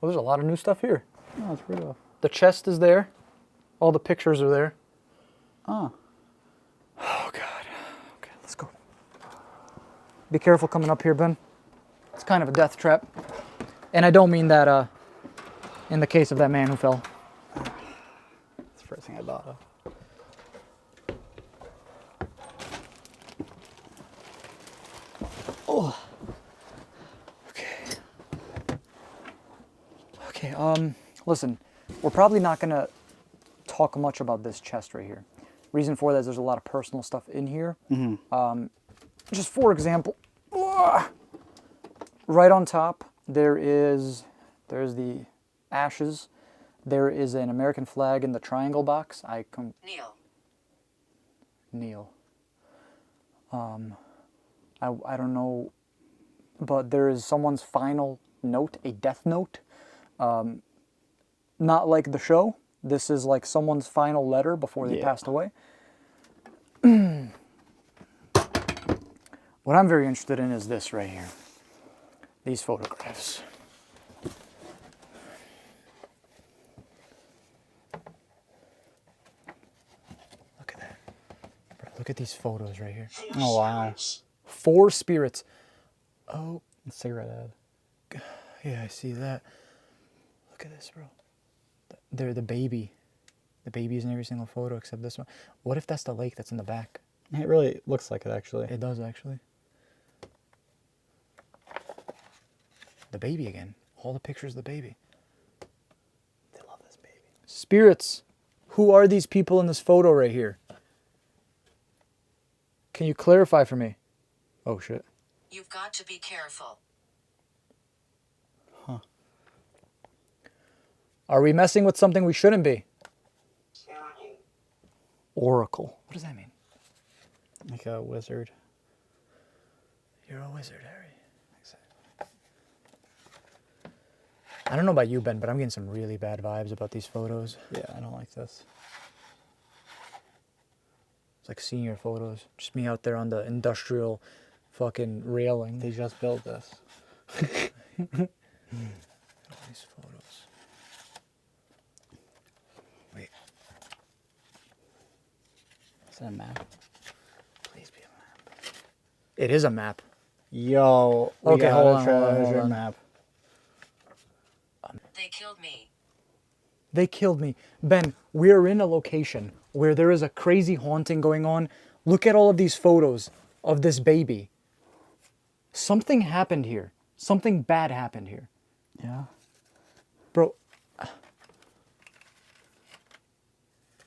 Well, there's a lot of new stuff here. Oh, it's pretty rough. The chest is there. All the pictures are there. Oh. Oh, God. Okay, let's go. Be careful coming up here, Ben. It's kind of a death trap. And I don't mean that in the case of that man who fell. That's the first thing I thought of. Oh. Okay. Okay, listen. We're probably not going to talk much about this chest right here. Reason for that is there's a lot of personal stuff in here. Just for example, right on top, there's the ashes. There is an American flag in the triangle box. Kneel. Kneel. I don't know, but there is someone's final note, a death note. Not like the show. This is like someone's final letter before they passed away. What I'm very interested in is this right here. These photographs. Look at that. Bro, look at these photos right here. Oh, wow. 4 spirits. Oh, Cigarette ad. yeah, I see that. Look at this, bro. They're the baby. The baby's in every single photo except this one. What if that's the lake that's in the back? It really looks like it, actually. It does, actually. The baby again. All the pictures of the baby. They love this baby. Spirits. Who are these people in this photo right here? Can you clarify for me? Oh, shit. You've got to be careful. Are we messing with something we shouldn't be? Oracle. What does that mean? Like a wizard. You're a wizard, Harry. I don't know about you, Ben, but I'm getting some really bad vibes about these photos. Yeah, I don't like this. It's like senior photos. Just me out there on the industrial fucking railing. They just built this. All these photos. Wait. Is that a map? Please be a map. It is a map. Yo. We Okay, got hold a on, hold on, treasure hold on. map. They killed me. They killed me. Ben, we're in a location where there is a crazy haunting going on. Look at all of these photos of this baby. Something happened here. Something bad happened here. Yeah. Bro,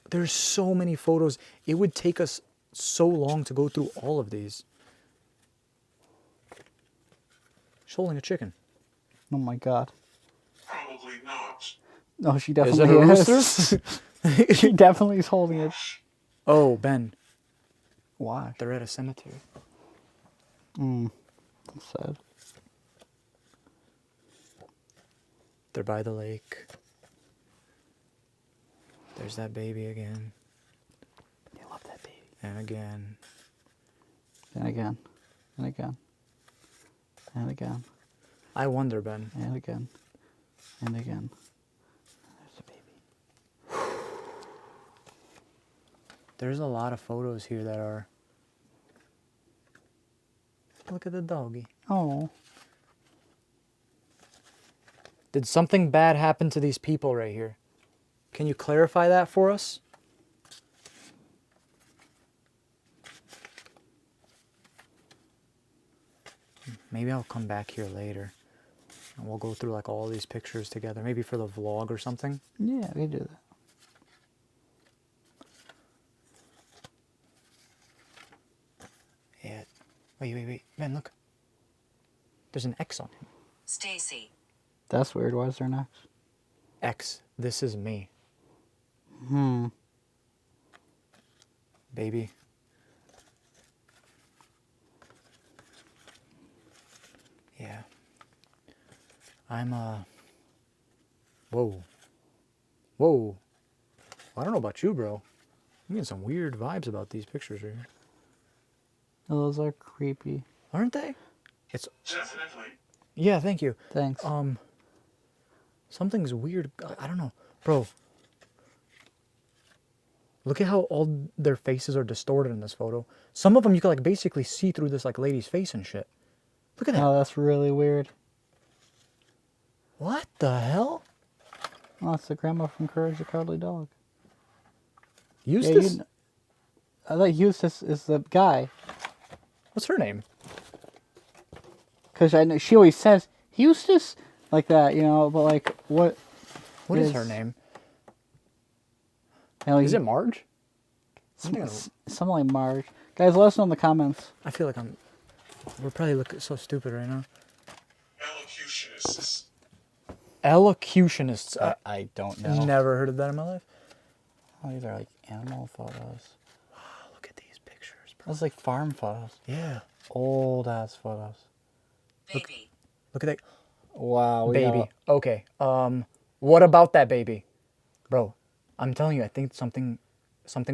there's so many photos. It would take us so long to go through all of these. She's holding a chicken. Oh my god. Probably not. No, she Is definitely it a is. rooster? She definitely is holding it. Oh, Ben, Why? they're at a cemetery. That's sad. They're by the lake. There's that baby again. You love that baby. And again. And again. And again. And again. I wonder, Ben. And again. And again. There's a baby. There's a lot of photos here that are... Look at the doggy. Oh. Did something bad happen to these people right here? Can you clarify that for us? Maybe I'll come back here later and we'll go through like all these pictures together. Maybe for the vlog or something. Yeah, we do that. Yeah. Wait. Ben, look. There's an X on him. Stacy. That's weird. Why is there an X? X, this is me. Baby. Yeah. I'm, whoa. Whoa. I don't know about you, bro. I'm getting some weird vibes about these pictures right here. Those are creepy. Aren't they? It's, Definitely. yeah, thank you. Thanks. Something's weird. I don't know. Bro. Look at how all their faces are distorted in this photo. Some of them you can like basically see through this like lady's face and shit. Look at that. Oh, that's really weird. What the hell? Oh, it's the grandma from Courage the Cowardly Dog. Eustace? I thought Eustace is the guy. What's her name? Because I know she always says Eustace like that, you know. But like, what? What is her name? You know, Is it Marge? something like Marge? Guys, let us know in the comments. I feel like we're probably looking so stupid right now. Elocutionists. Elocutionists. I don't know. Never heard of that in my life. Oh, these are like animal photos. Wow, look at these pictures, bro. That's like farm photos. Yeah. Old ass photos. Baby. Look at that Wow, we baby. got- Okay. What about that baby? Bro, I'm telling you, I think something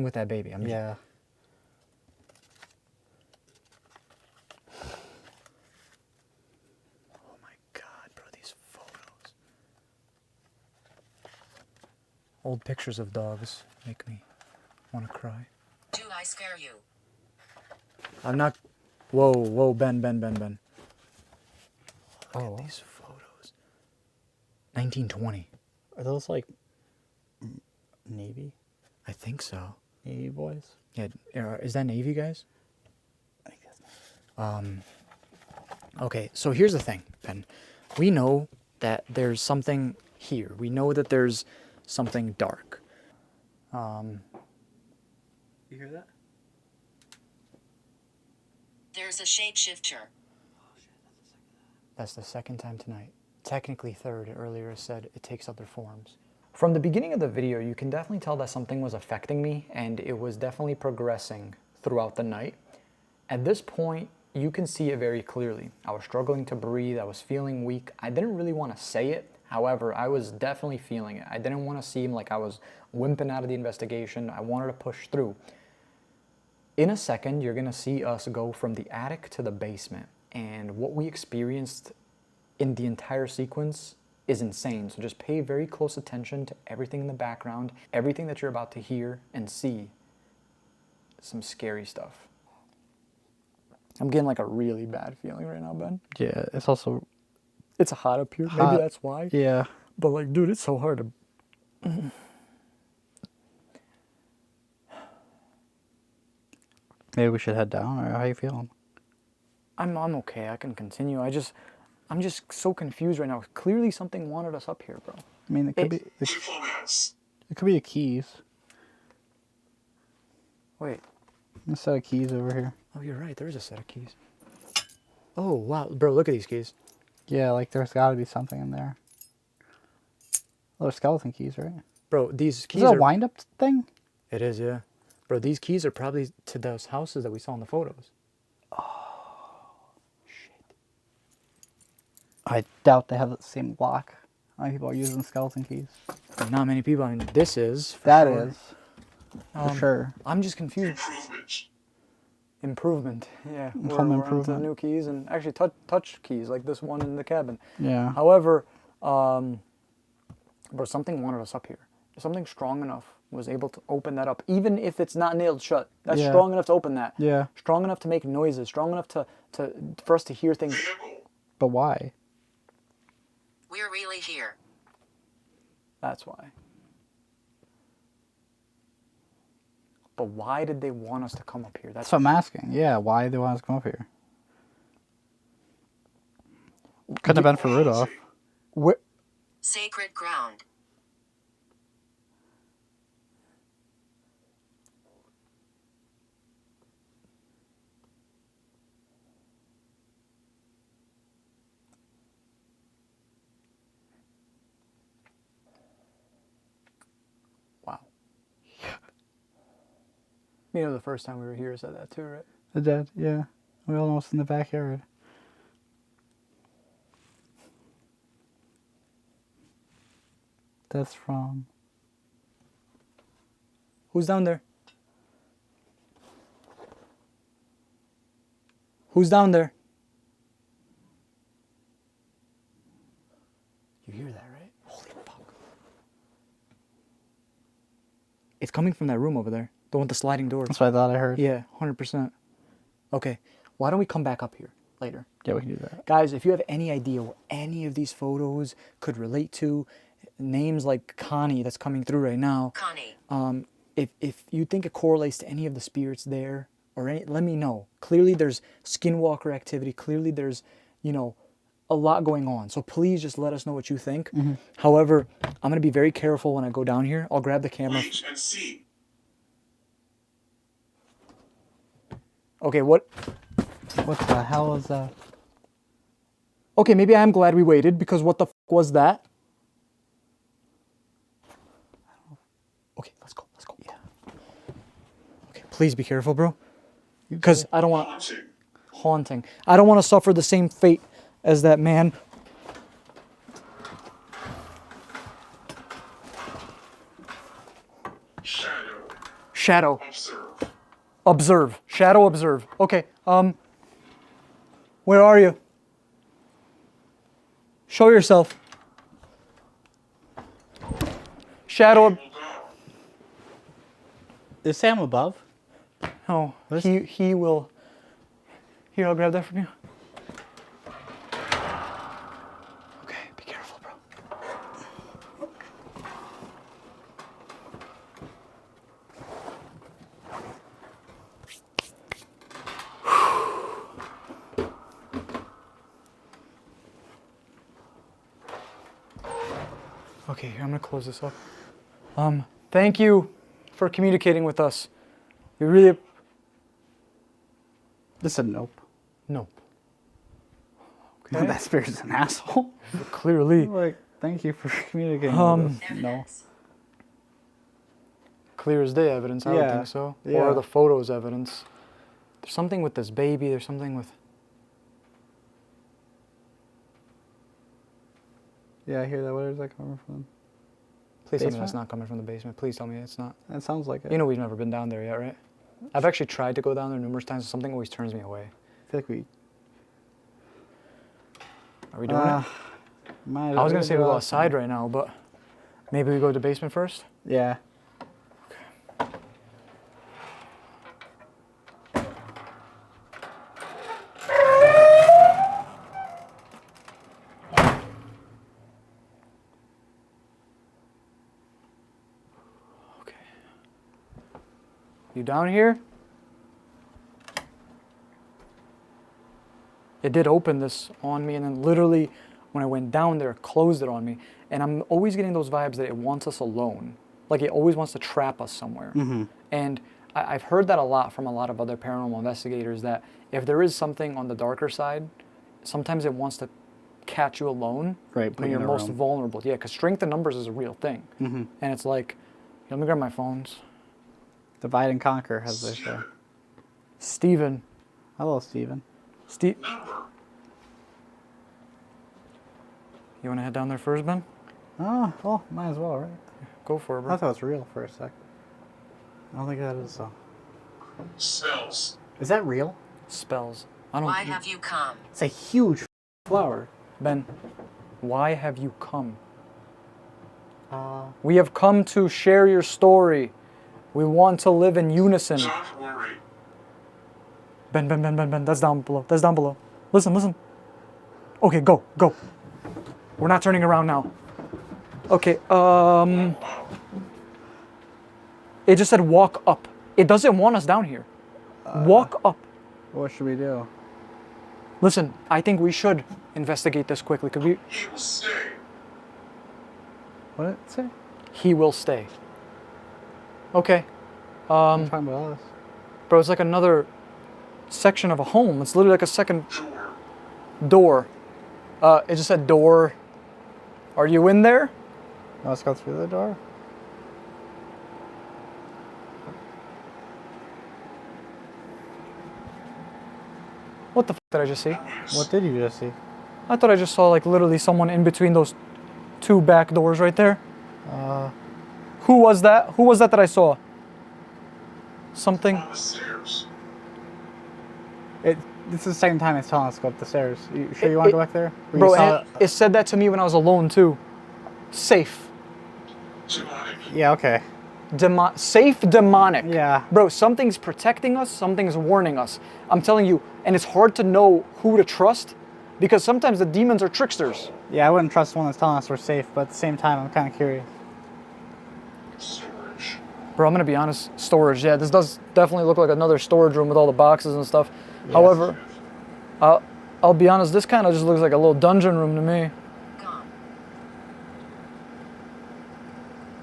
with that baby. yeah. Oh my god, bro, these photos. Old pictures of dogs make me want to cry. Do I scare you? I'm not. Whoa, Ben. Oh, These photos. 1920. are those like Navy? I think so. Navy boys? Yeah, is that Navy, guys? I think that's Okay, so here's the thing, Ben. We know that there's something here. We know that there's something dark. You hear that? There's a shapeshifter. That's the second time tonight. Technically third. Earlier it said it takes other forms. From the beginning of the video, you can definitely tell that something was affecting me, and it was definitely progressing throughout the night. At this point, you can see it very clearly. I was struggling to breathe. I was feeling weak. I didn't really want to say it. However, I was definitely feeling it. I didn't want to seem like I was wimping out of the investigation. I wanted to push through. In a second, you're going to see us go from the attic to the basement. And what we experienced in the entire sequence is insane. So just pay very close attention to everything in the background, everything that you're about to hear and see. Some scary stuff. I'm getting like a really bad feeling right now, Ben. Yeah, it's also It's hot up here. hot. Maybe that's why. Yeah. But like, dude, it's so hard to... Maybe we should head down, or how you feeling? I'm okay. I can continue. I'm just so confused right now. Clearly something wanted us up here, bro. I mean, it could It- be Diplomats. it could be the keys. Wait. A set of keys over here. Oh, you're right. There is a set of keys. Oh, wow. Bro, look at these keys. Yeah, like there's got to be something in there. Oh, they're skeleton keys, right? Bro, these keys Is it a are... wind-up thing? It is, yeah. Bro, these keys are probably to those houses that we saw in the photos. I doubt they have the same lock. How many people are using skeleton keys? Not many people. I mean, this is. For That sure. is for sure. I'm just confused. Improvement. Improvement. Yeah. Home We're onto improvement. new keys and actually touch keys like this one in the cabin. Yeah. However, bro, something wanted us up here. Something strong enough was able to open that up, even if it's not nailed shut. That's Yeah. strong enough to open that. Yeah. Strong enough to make noises. Strong enough for us to hear things. Vehicle. But why? We're really here. That's why. But why did they want us to come up here? That's what I'm asking. Yeah, why do they want us to come up here? Couldn't have been for Rudolph. Where, Sacred ground. wow. You know, the first time we were here, said that too, right? The dead, yeah. We all know it's in the backyard. That's from... Who's down there? Who's down there? You hear that, right? Holy fuck. It's coming from that room over there. The one with the sliding doors. That's what I thought I heard. Yeah, 100%. Okay, why don't we come back up here later? Yeah, we can do that. Guys, if you have any idea what any of these photos could relate to, names like Connie that's coming through right now, Connie. if you think it correlates to any of the spirits there, or any, let me know. Clearly there's skinwalker activity. Clearly there's, you know, a lot going on. So please just let us know what you think. However, I'm going to be very careful when I go down here. I'll grab the camera. Wait and see. Okay, what? What the hell is that? Okay, maybe I'm glad we waited, because what the f was that? Okay, let's go. Let's go. Yeah. Okay, please be careful, bro. Because I don't want Haunting. haunting. I don't want to suffer the same fate as that man. Shadow. Shadow. Observe. Observe. Shadow observe. Okay, where are you? Show yourself. Shadow. Will go. Is Sam above? Oh, he will. Here, I'll grab that from you. Okay, be careful, bro. Okay, here, I'm gonna close this up. Thank you for communicating with us. We really. This is a nope. Nope. Okay. That spirit's an asshole. Clearly. Like, thank you for communicating with us. No. Clear as day evidence, I would Yeah, think so. yeah. Or are the photos evidence? There's something with this baby, there's something with... Yeah, I hear that. Where is that coming from? Please tell me that's Basement? not coming from the basement. Please tell me it's not. That sounds like it. You know we've never been down there yet, right? I've actually tried to go down there numerous times, something always turns me away. I feel like we... Are we doing it? I was going to say we go outside right now, but maybe we go to the basement first? Yeah. Okay. You down here? It did open this on me, and then literally when I went down there, it closed it on me. And I'm always getting those vibes that it wants us alone. Like it always wants to trap us somewhere. And I've heard that a lot from a lot of other paranormal investigators, that if there is something on the darker side, sometimes it wants to catch you alone Right, put when you you're in a most room. vulnerable. Yeah, because strength in numbers is a real thing. And it's like, let me grab my phones. Divide and conquer, as they say. Steven. Hello, Steven. Number. You want to head down there first, Ben? Oh, well, might as well, right? Go for it, I bro. thought it was real for a sec. I don't think that is so. Spells. Is that real? Spells. I don't. Why have you come? It's a huge flower. Ben, why have you come? Uh, We have come to share your story. We want to live in unison. Don't worry. Ben, that's down below. That's down below. Listen, listen. Okay, go. We're not turning around now. Okay, it just said walk up. It doesn't want us down here. Walk up. what should we do? Listen, I think we should investigate this quickly. Could we? He will stay. What did it say? He will stay. Okay. I'm talking about us. Bro, it's like another section of a home. It's literally like a second Door. door. It just said door. Are you in there? Let's go through the door. What the f did I just see? What did you just see? I thought I just saw like literally someone in between those two back doors right there. Who was that? Who was that I saw? Something. On the stairs. This is the second time it's telling us to go up the stairs. You sure you want to go back there? Or you Bro, saw and it said that to me when I was alone too. Safe. Demonic. Yeah, okay. Safe demonic. Yeah. Bro, something's protecting us, something's warning us. I'm telling you, and it's hard to know who to trust because sometimes the demons are tricksters. Yeah, I wouldn't trust the one that's telling us we're safe, but at the same time, I'm kind of curious. Storage. Bro, I'm gonna be honest, storage, yeah, this does definitely look like another storage room with all the boxes and stuff. However, I'll be honest, this kind of just looks like a little dungeon room to me. Gone.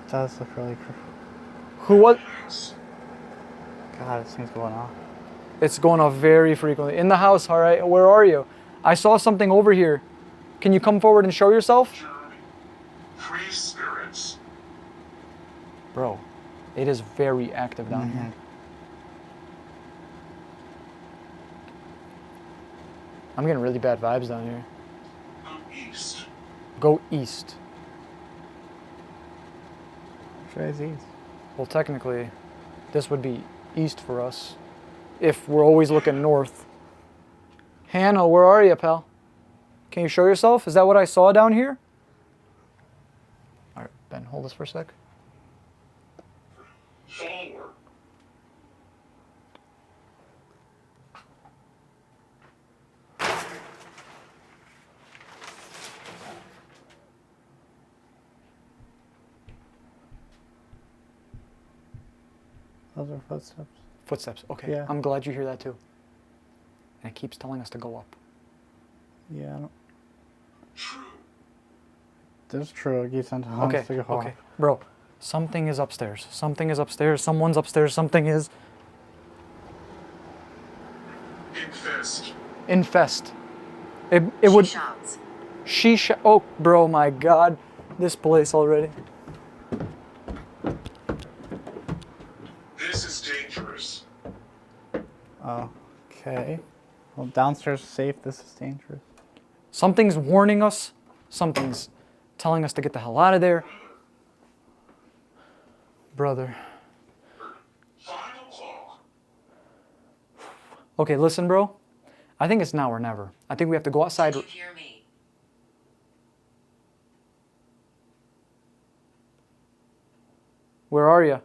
It does look really cool. Who was? God, this thing's going off. It's going off very frequently. In the house, all right, where are you? I saw something over here. Can you come forward and show yourself? Journey. Free spirits. Bro, it is very active down here. I'm getting really bad vibes down here. Go east. Go east. Should I see? Well, technically, this would be east for us if we're always looking north. Hannah, where are you, pal? Can you show yourself? Is that what I saw down here? All right, Ben, hold this for a sec. Forward. Those are footsteps. Footsteps. Okay, Yeah. I'm glad you hear that too. And it keeps telling us to go up. Yeah, I don't... True. That's true. It keeps on telling us to go okay. off. Bro, something is upstairs. Something is upstairs. Someone's upstairs. Something is... Infest. Infest. It would... She shouts. Oh, bro, my God. This place already. This is dangerous. Okay. Well, downstairs is safe. This is dangerous. Something's warning us. Something's telling us to get the hell out of there. Brother. Final call. Okay, listen, bro. I think it's now or never. I think we have to go outside. Can you hear me? Where are you?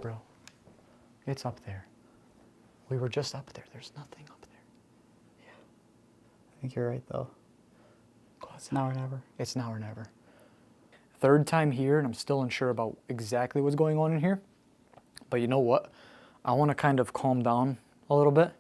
Bro, it's up there. We were just up there. There's nothing up there. I think you're right, though. It's now or never. It's now or never. Third time here, and I'm still unsure about exactly what's going on in here. But you know what? I want to kind of calm down a little bit.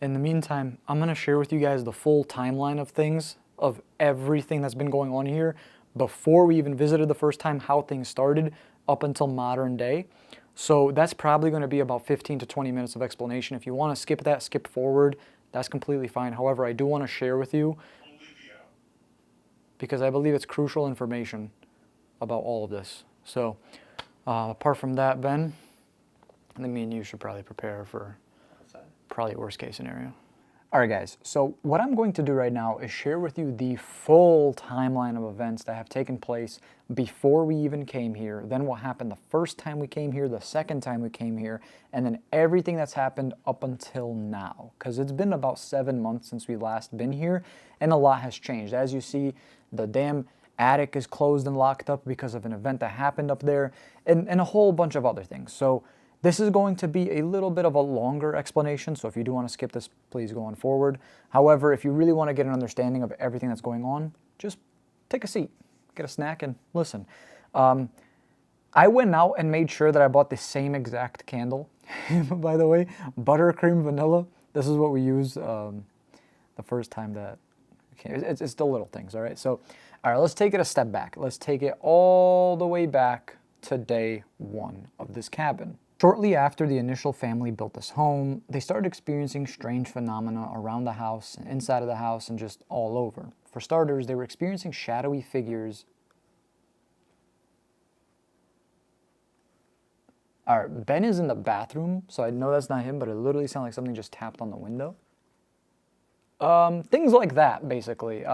In the meantime, I'm going to share with you guys the full timeline of things, of everything that's been going on here before we even visited the first time, how things started up until modern day. So that's probably going to be about 15 to 20 minutes of explanation. If you want to skip that, skip forward, that's completely fine. However, I do want to share with you, because I believe it's crucial information about all of this. So apart from that, Ben, I think me and you should probably prepare for probably a worst case scenario. All right, guys, so what I'm going to do right now is share with you the full timeline of events that have taken place before we even came here, then what happened the first time we came here, the second time we came here, and then everything that's happened up until now. Because it's been about 7 months since we last been here, and a lot has changed. As you see, the damn attic is closed and locked up because of an event that happened up there, and a whole bunch of other things. So this is going to be a little bit of a longer explanation, so if you do want to skip this, please go on forward. However, if you really want to get an understanding of everything that's going on, just take a seat, get a snack, and listen. I went out and made sure that I bought the same exact candle. By the way, buttercream vanilla. This is what we used the first time that... It's the little things, all right? So, all right, let's take it a step back. Let's take it all the way back to day one of this cabin. Shortly after the initial family built this home, they started experiencing strange phenomena around the house, inside of the house, and just all over. For starters, they were experiencing shadowy figures. All right, Ben is in the bathroom, so I know that's not him, but it literally sounded like something just tapped on the window. Things like that, basically.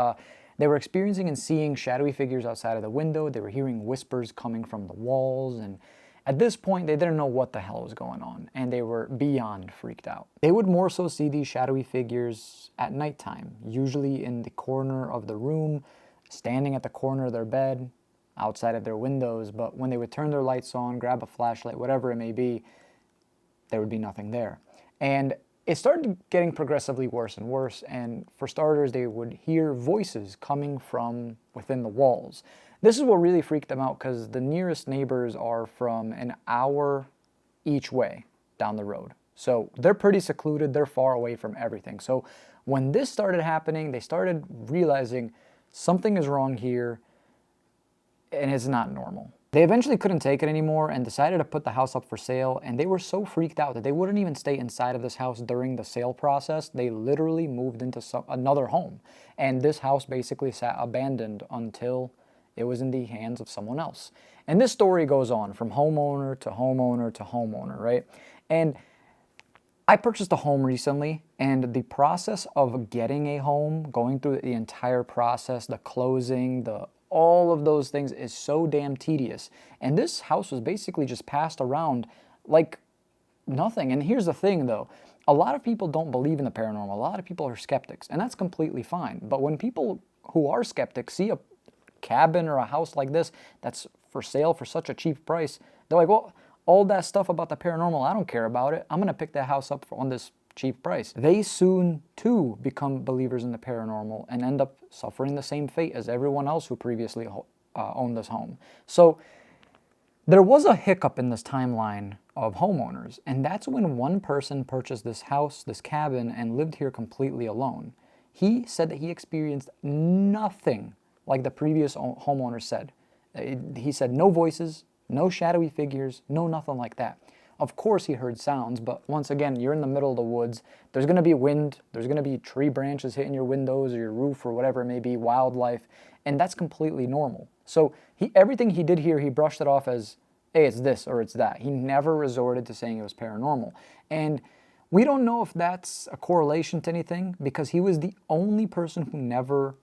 They were experiencing and seeing shadowy figures outside of the window. They were hearing whispers coming from the walls, and at this point, they didn't know what the hell was going on, and they were beyond freaked out. They would more so see these shadowy figures at nighttime, usually in the corner of the room, standing at the corner of their bed, outside of their windows, but when they would turn their lights on, grab a flashlight, whatever it may be, there would be nothing there. And it started getting progressively worse and worse, and for starters, they would hear voices coming from within the walls. This is what really freaked them out, because the nearest neighbors are from an hour each way down the road. So they're pretty secluded, they're far away from everything. So when this started happening, they started realizing something is wrong here, and it's not normal. They eventually couldn't take it anymore and decided to put the house up for sale, and they were so freaked out that they wouldn't even stay inside of this house during the sale process. They literally moved into another home, and this house basically sat abandoned until it was in the hands of someone else. And this story goes on from homeowner to homeowner to homeowner, right? And I purchased a home recently, and the process of getting a home, going through the entire process, the closing, all of those things is so damn tedious. And this house was basically just passed around like nothing. And here's the thing though, a lot of people don't believe in the paranormal. A lot of people are skeptics, and that's completely fine. But when people who are skeptics see a cabin or a house like this that's for sale for such a cheap price, they're like, well, all that stuff about the paranormal, I don't care about it. I'm gonna pick that house up on this cheap price. They soon too become believers in the paranormal and end up suffering the same fate as everyone else who previously owned this home. So there was a hiccup in this timeline of homeowners, and that's when one person purchased this house, this cabin, and lived here completely alone. He said that he experienced nothing like the previous homeowner said. He said no voices, no shadowy figures, no nothing like that. Of course he heard sounds, but once again, you're in the middle of the woods. There's going to be wind, there's going to be tree branches hitting your windows or your roof or whatever it may be, wildlife, and that's completely normal. So everything he did here, he brushed it off as, hey, it's this or it's that. He never resorted to saying it was paranormal. And we don't know if that's a correlation to anything, because he was the only person who never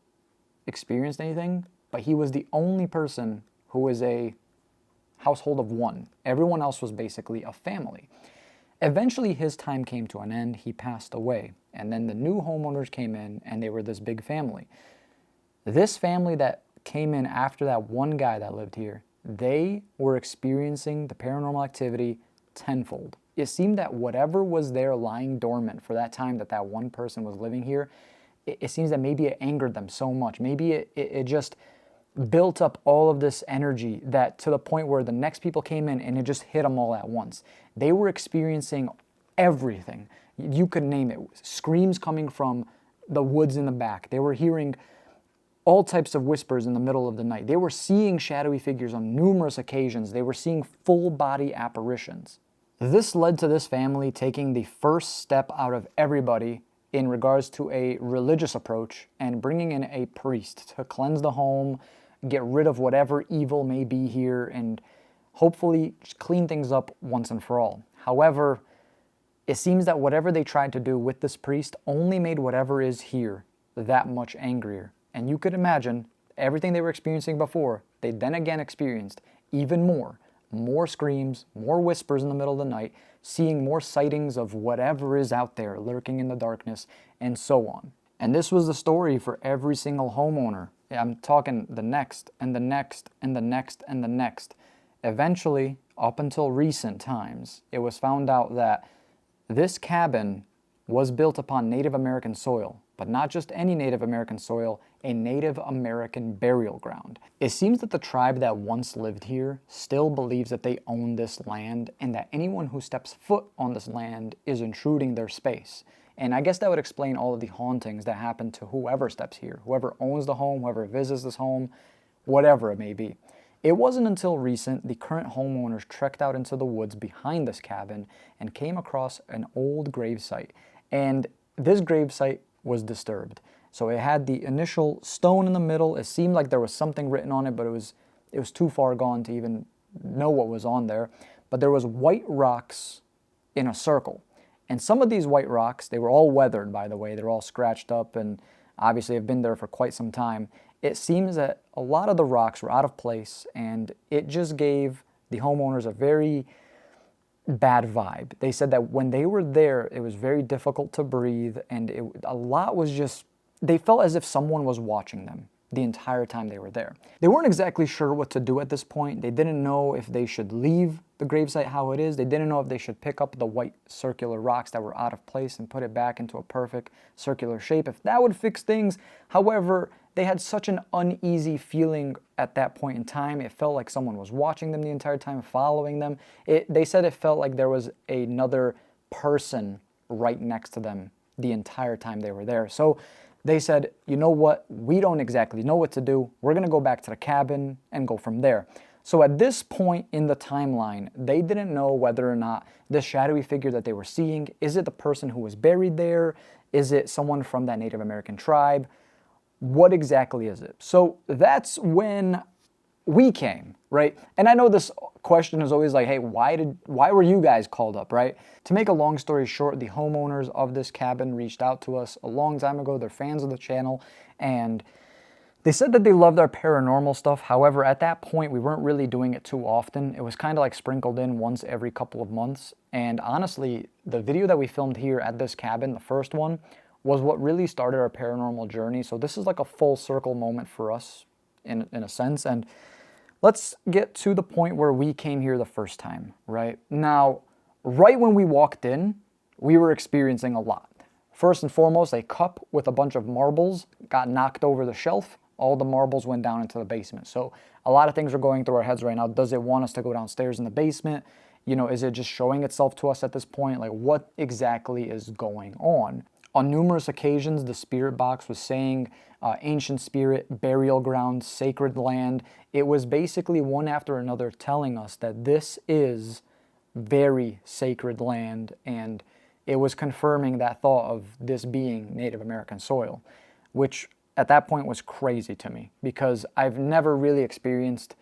experienced anything, but he was the only person who was a household of one. Everyone else was basically a family. Eventually his time came to an end, he passed away, and then the new homeowners came in and they were this big family. This family that came in after that one guy that lived here, they were experiencing the paranormal activity tenfold. It seemed that whatever was there lying dormant for that time that that one person was living here, it seems that maybe it angered them so much. Maybe it just built up all of this energy that to the point where the next people came in and it just hit them all at once. They were experiencing everything. You could name it. Screams coming from the woods in the back. They were hearing all types of whispers in the middle of the night. They were seeing shadowy figures on numerous occasions. They were seeing full body apparitions. This led to this family taking the first step out of everybody in regards to a religious approach and bringing in a priest to cleanse the home, get rid of whatever evil may be here, and hopefully just clean things up once and for all. However, it seems that whatever they tried to do with this priest only made whatever is here that much angrier. And you could imagine everything they were experiencing before, they then again experienced even more. More screams, more whispers in the middle of the night, seeing more sightings of whatever is out there lurking in the darkness, and so on. And this was the story for every single homeowner. I'm talking the next, and the next, and the next, and the next. Eventually, up until recent times, it was found out that this cabin was built upon Native American soil, but not just any Native American soil, a Native American burial ground. It seems that the tribe that once lived here still believes that they own this land, and that anyone who steps foot on this land is intruding their space. And I guess that would explain all of the hauntings that happen to whoever steps here, whoever owns the home, whoever visits this home, whatever it may be. It wasn't until recent the current homeowners trekked out into the woods behind this cabin and came across an old gravesite. And this gravesite was disturbed. So it had the initial stone in the middle. It seemed like there was something written on it, but it was too far gone to even know what was on there. but there was white rocks in a circle. And some of these white rocks, they were all weathered, by the way. They're all scratched up and obviously have been there for quite some time. It seems that a lot of the rocks were out of place, and it just gave the homeowners a very bad vibe. They said that when they were there, it was very difficult to breathe, and a lot was just, they felt as if someone was watching them the entire time they were there. They weren't exactly sure what to do at this point. They didn't know if they should leave the gravesite how it is. They didn't know if they should pick up the white circular rocks that were out of place and put it back into a perfect circular shape, if that would fix things. However, they had such an uneasy feeling at that point in time. It felt like someone was watching them the entire time, following them. They said it felt like there was another person right next to them the entire time they were there. So they said, you know what, we don't exactly know what to do. We're gonna go back to the cabin and go from there. So at this point in the timeline, they didn't know whether or not this shadowy figure that they were seeing, is it the person who was buried there? Is it someone from that Native American tribe? What exactly is it? So that's when we came, right? And I know this question is always like, hey, why were you guys called up, right? To make a long story short, the homeowners of this cabin reached out to us a long time ago. They're fans of the channel, and they said that they loved our paranormal stuff. However, at that point, we weren't really doing it too often. It was kind of like sprinkled in once every couple of months. And honestly, the video that we filmed here at this cabin, the first one, was what really started our paranormal journey. So this is like a full circle moment for us in a sense. And let's get to the point where we came here the first time, right? Now, right when we walked in, we were experiencing a lot. First and foremost, a cup with a bunch of marbles got knocked over the shelf. All the marbles went down into the basement. So a lot of things are going through our heads right now. Does it want us to go downstairs in the basement? You know, is it just showing itself to us at this point? Like, what exactly is going on? On numerous occasions, the spirit box was saying ancient spirit, burial ground, sacred land. It was basically one after another telling us that this is very sacred land, and it was confirming that thought of this being Native American soil, which at that point was crazy to me because I've never really experienced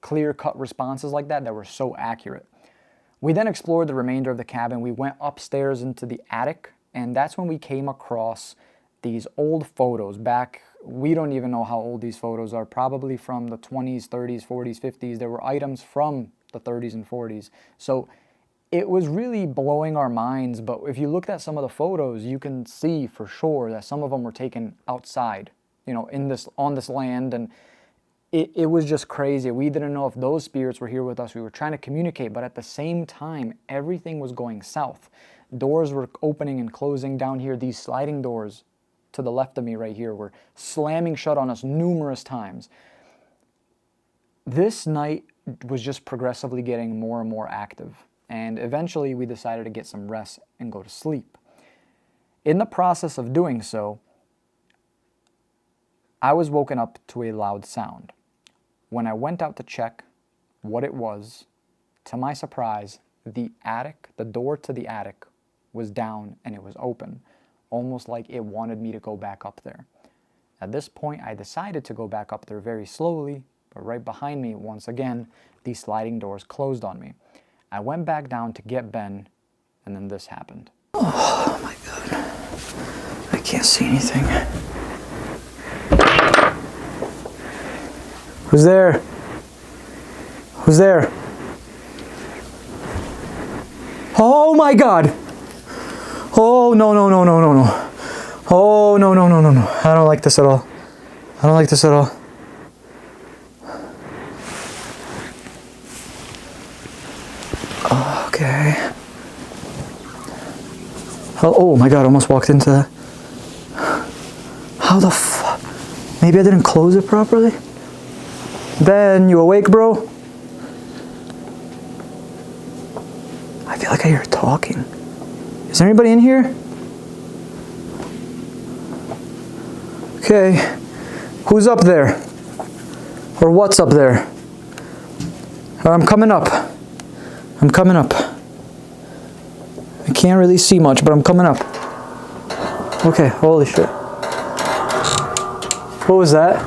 clear-cut responses like that were so accurate. We then explored the remainder of the cabin. We went upstairs into the attic, and that's when we came across these old photos back. We don't even know how old these photos are, probably from the 20s, 30s, 40s, 50s. There were items from the 30s and 40s. So it was really blowing our minds, but if you looked at some of the photos, you can see for sure that some of them were taken outside, you know, on this land, and it was just crazy. We didn't know if those spirits were here with us. We were trying to communicate, but at the same time, everything was going south. Doors were opening and closing down here. These sliding doors to the left of me right here were slamming shut on us numerous times. This night was just progressively getting more and more active, and eventually we decided to get some rest and go to sleep. In the process of doing so, I was woken up to a loud sound. When I went out to check what it was, to my surprise, the door to the attic was down and it was open, almost like it wanted me to go back up there. At this point, I decided to go back up there very slowly, but right behind me, once again, these sliding doors closed on me. I went back down to get Ben, and then this happened. Oh my God. I can't see anything. Who's there? Who's there? Oh my God! Oh, no, no, no, no, no, no. Oh, no, no, no, no, no. I don't like this at all. I don't like this at all. Okay. Oh my God, I almost walked into that. How the fuck? Maybe I didn't close it properly? Ben, you awake, bro? I feel like I hear talking. Is there anybody in here? Okay. Who's up there? Or what's up there? I'm coming up. I'm coming up. I can't really see much, but I'm coming up. Okay, holy shit. What was that?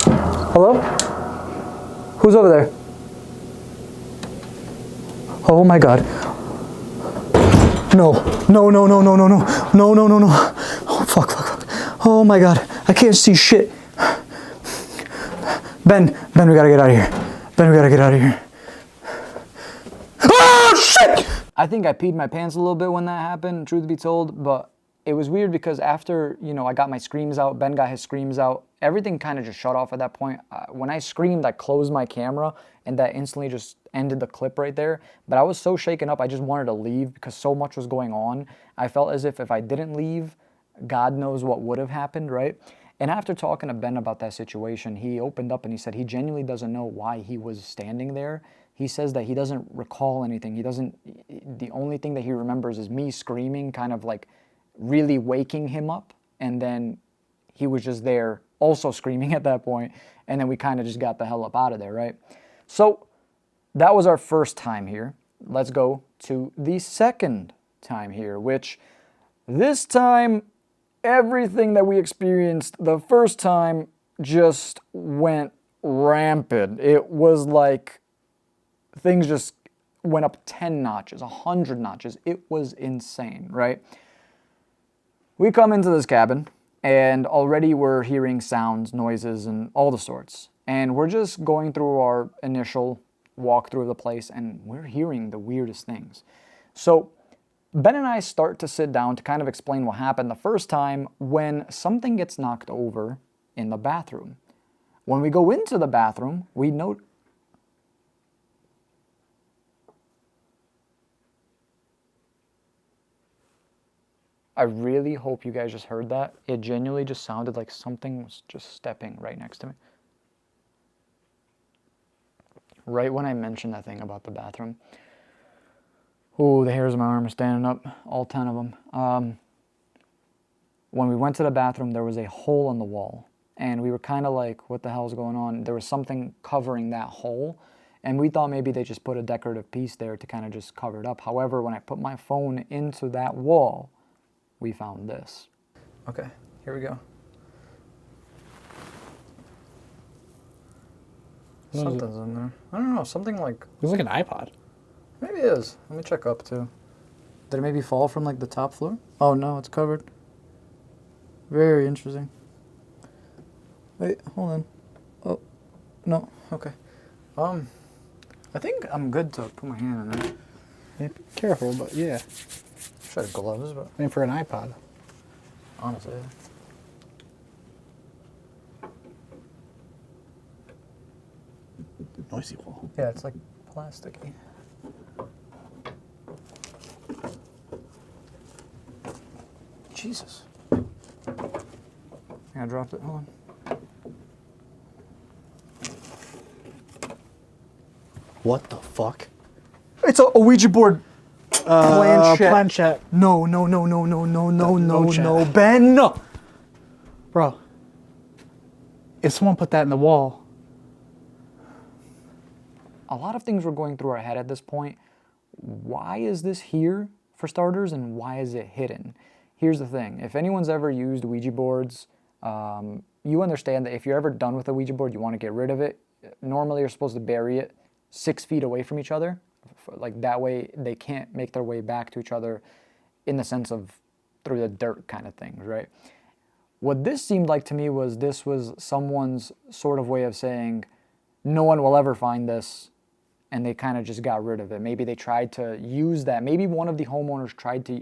Hello? Who's over there? Oh my God. No, no, no, no, no, no, no, no, no, no, no. Oh, fuck, fuck, fuck. Oh my God, I can't see shit. Ben, we gotta get out of here. Ben, we gotta get out of here. Oh, shit! I think I peed my pants a little bit when that happened, truth be told, but it was weird because after, you know, I got my screams out, Ben got his screams out, everything kind of just shut off at that point. When I screamed, I closed my camera, and that instantly just ended the clip right there. But I was so shaken up, I just wanted to leave because so much was going on. I felt as if I didn't leave, God knows what would have happened, right? And after talking to Ben about that situation, he opened up and he said he genuinely doesn't know why he was standing there. He says that he doesn't recall anything. The only thing that he remembers is me screaming, kind of like really waking him up. And then he was just there also screaming at that point. And then we kind of just got the hell up out of there, right? So that was our first time here. Let's go to the second time here, which this time, everything that we experienced the first time just went rampant. It was like things just went up 10 notches, 100 notches. It was insane, right? We come into this cabin, and already we're hearing sounds, noises, and all the sorts. And we're just going through our initial walk through the place, and we're hearing the weirdest things. So Ben and I start to sit down to kind of explain what happened the first time when something gets knocked over in the bathroom. When we go into the bathroom, we note... I really hope you guys just heard that. It genuinely just sounded like something was just stepping right next to me. Right when I mentioned that thing about the bathroom. Oh, the hairs on my arm are standing up, all 10 of them. When we went to the bathroom, there was a hole in the wall. And we were kind of like, what the hell is going on? There was something covering that hole. And we thought maybe they just put a decorative piece there to kind of just cover it up. However, when I put my phone into that wall, we found this. Okay, here we go. Something's in there. I don't know, something like... It was like an iPod. Maybe it is. Let me check up too. Did it maybe fall from like the top floor? Oh no, it's covered. Very interesting. Wait, hold on. Oh, no, okay. I think I'm good to put my hand in there. Yeah, be careful, but yeah. Should have gloves, but I mean, for an iPod. honestly. Noisy wall. Yeah, it's like plasticky. Jesus. I dropped it. Hold on. What the fuck? It's a Ouija board. Planchette. Planchette. No, no, no, no, no, no, no, no, No chat. no, Ben. No. Bro, if someone put that in the wall, A lot of things were going through our head at this point. Why is this here, for starters, and why is it hidden? Here's the thing. If anyone's ever used Ouija boards, you understand that if you're ever done with a Ouija board, you want to get rid of it. Normally, you're supposed to bury it 6 feet away from each other. Like that way, they can't make their way back to each other in the sense of through the dirt kind of things, right? What this seemed like to me was this was someone's sort of way of saying, no one will ever find this, and they kind of just got rid of it. Maybe they tried to use that. Maybe one of the homeowners tried to,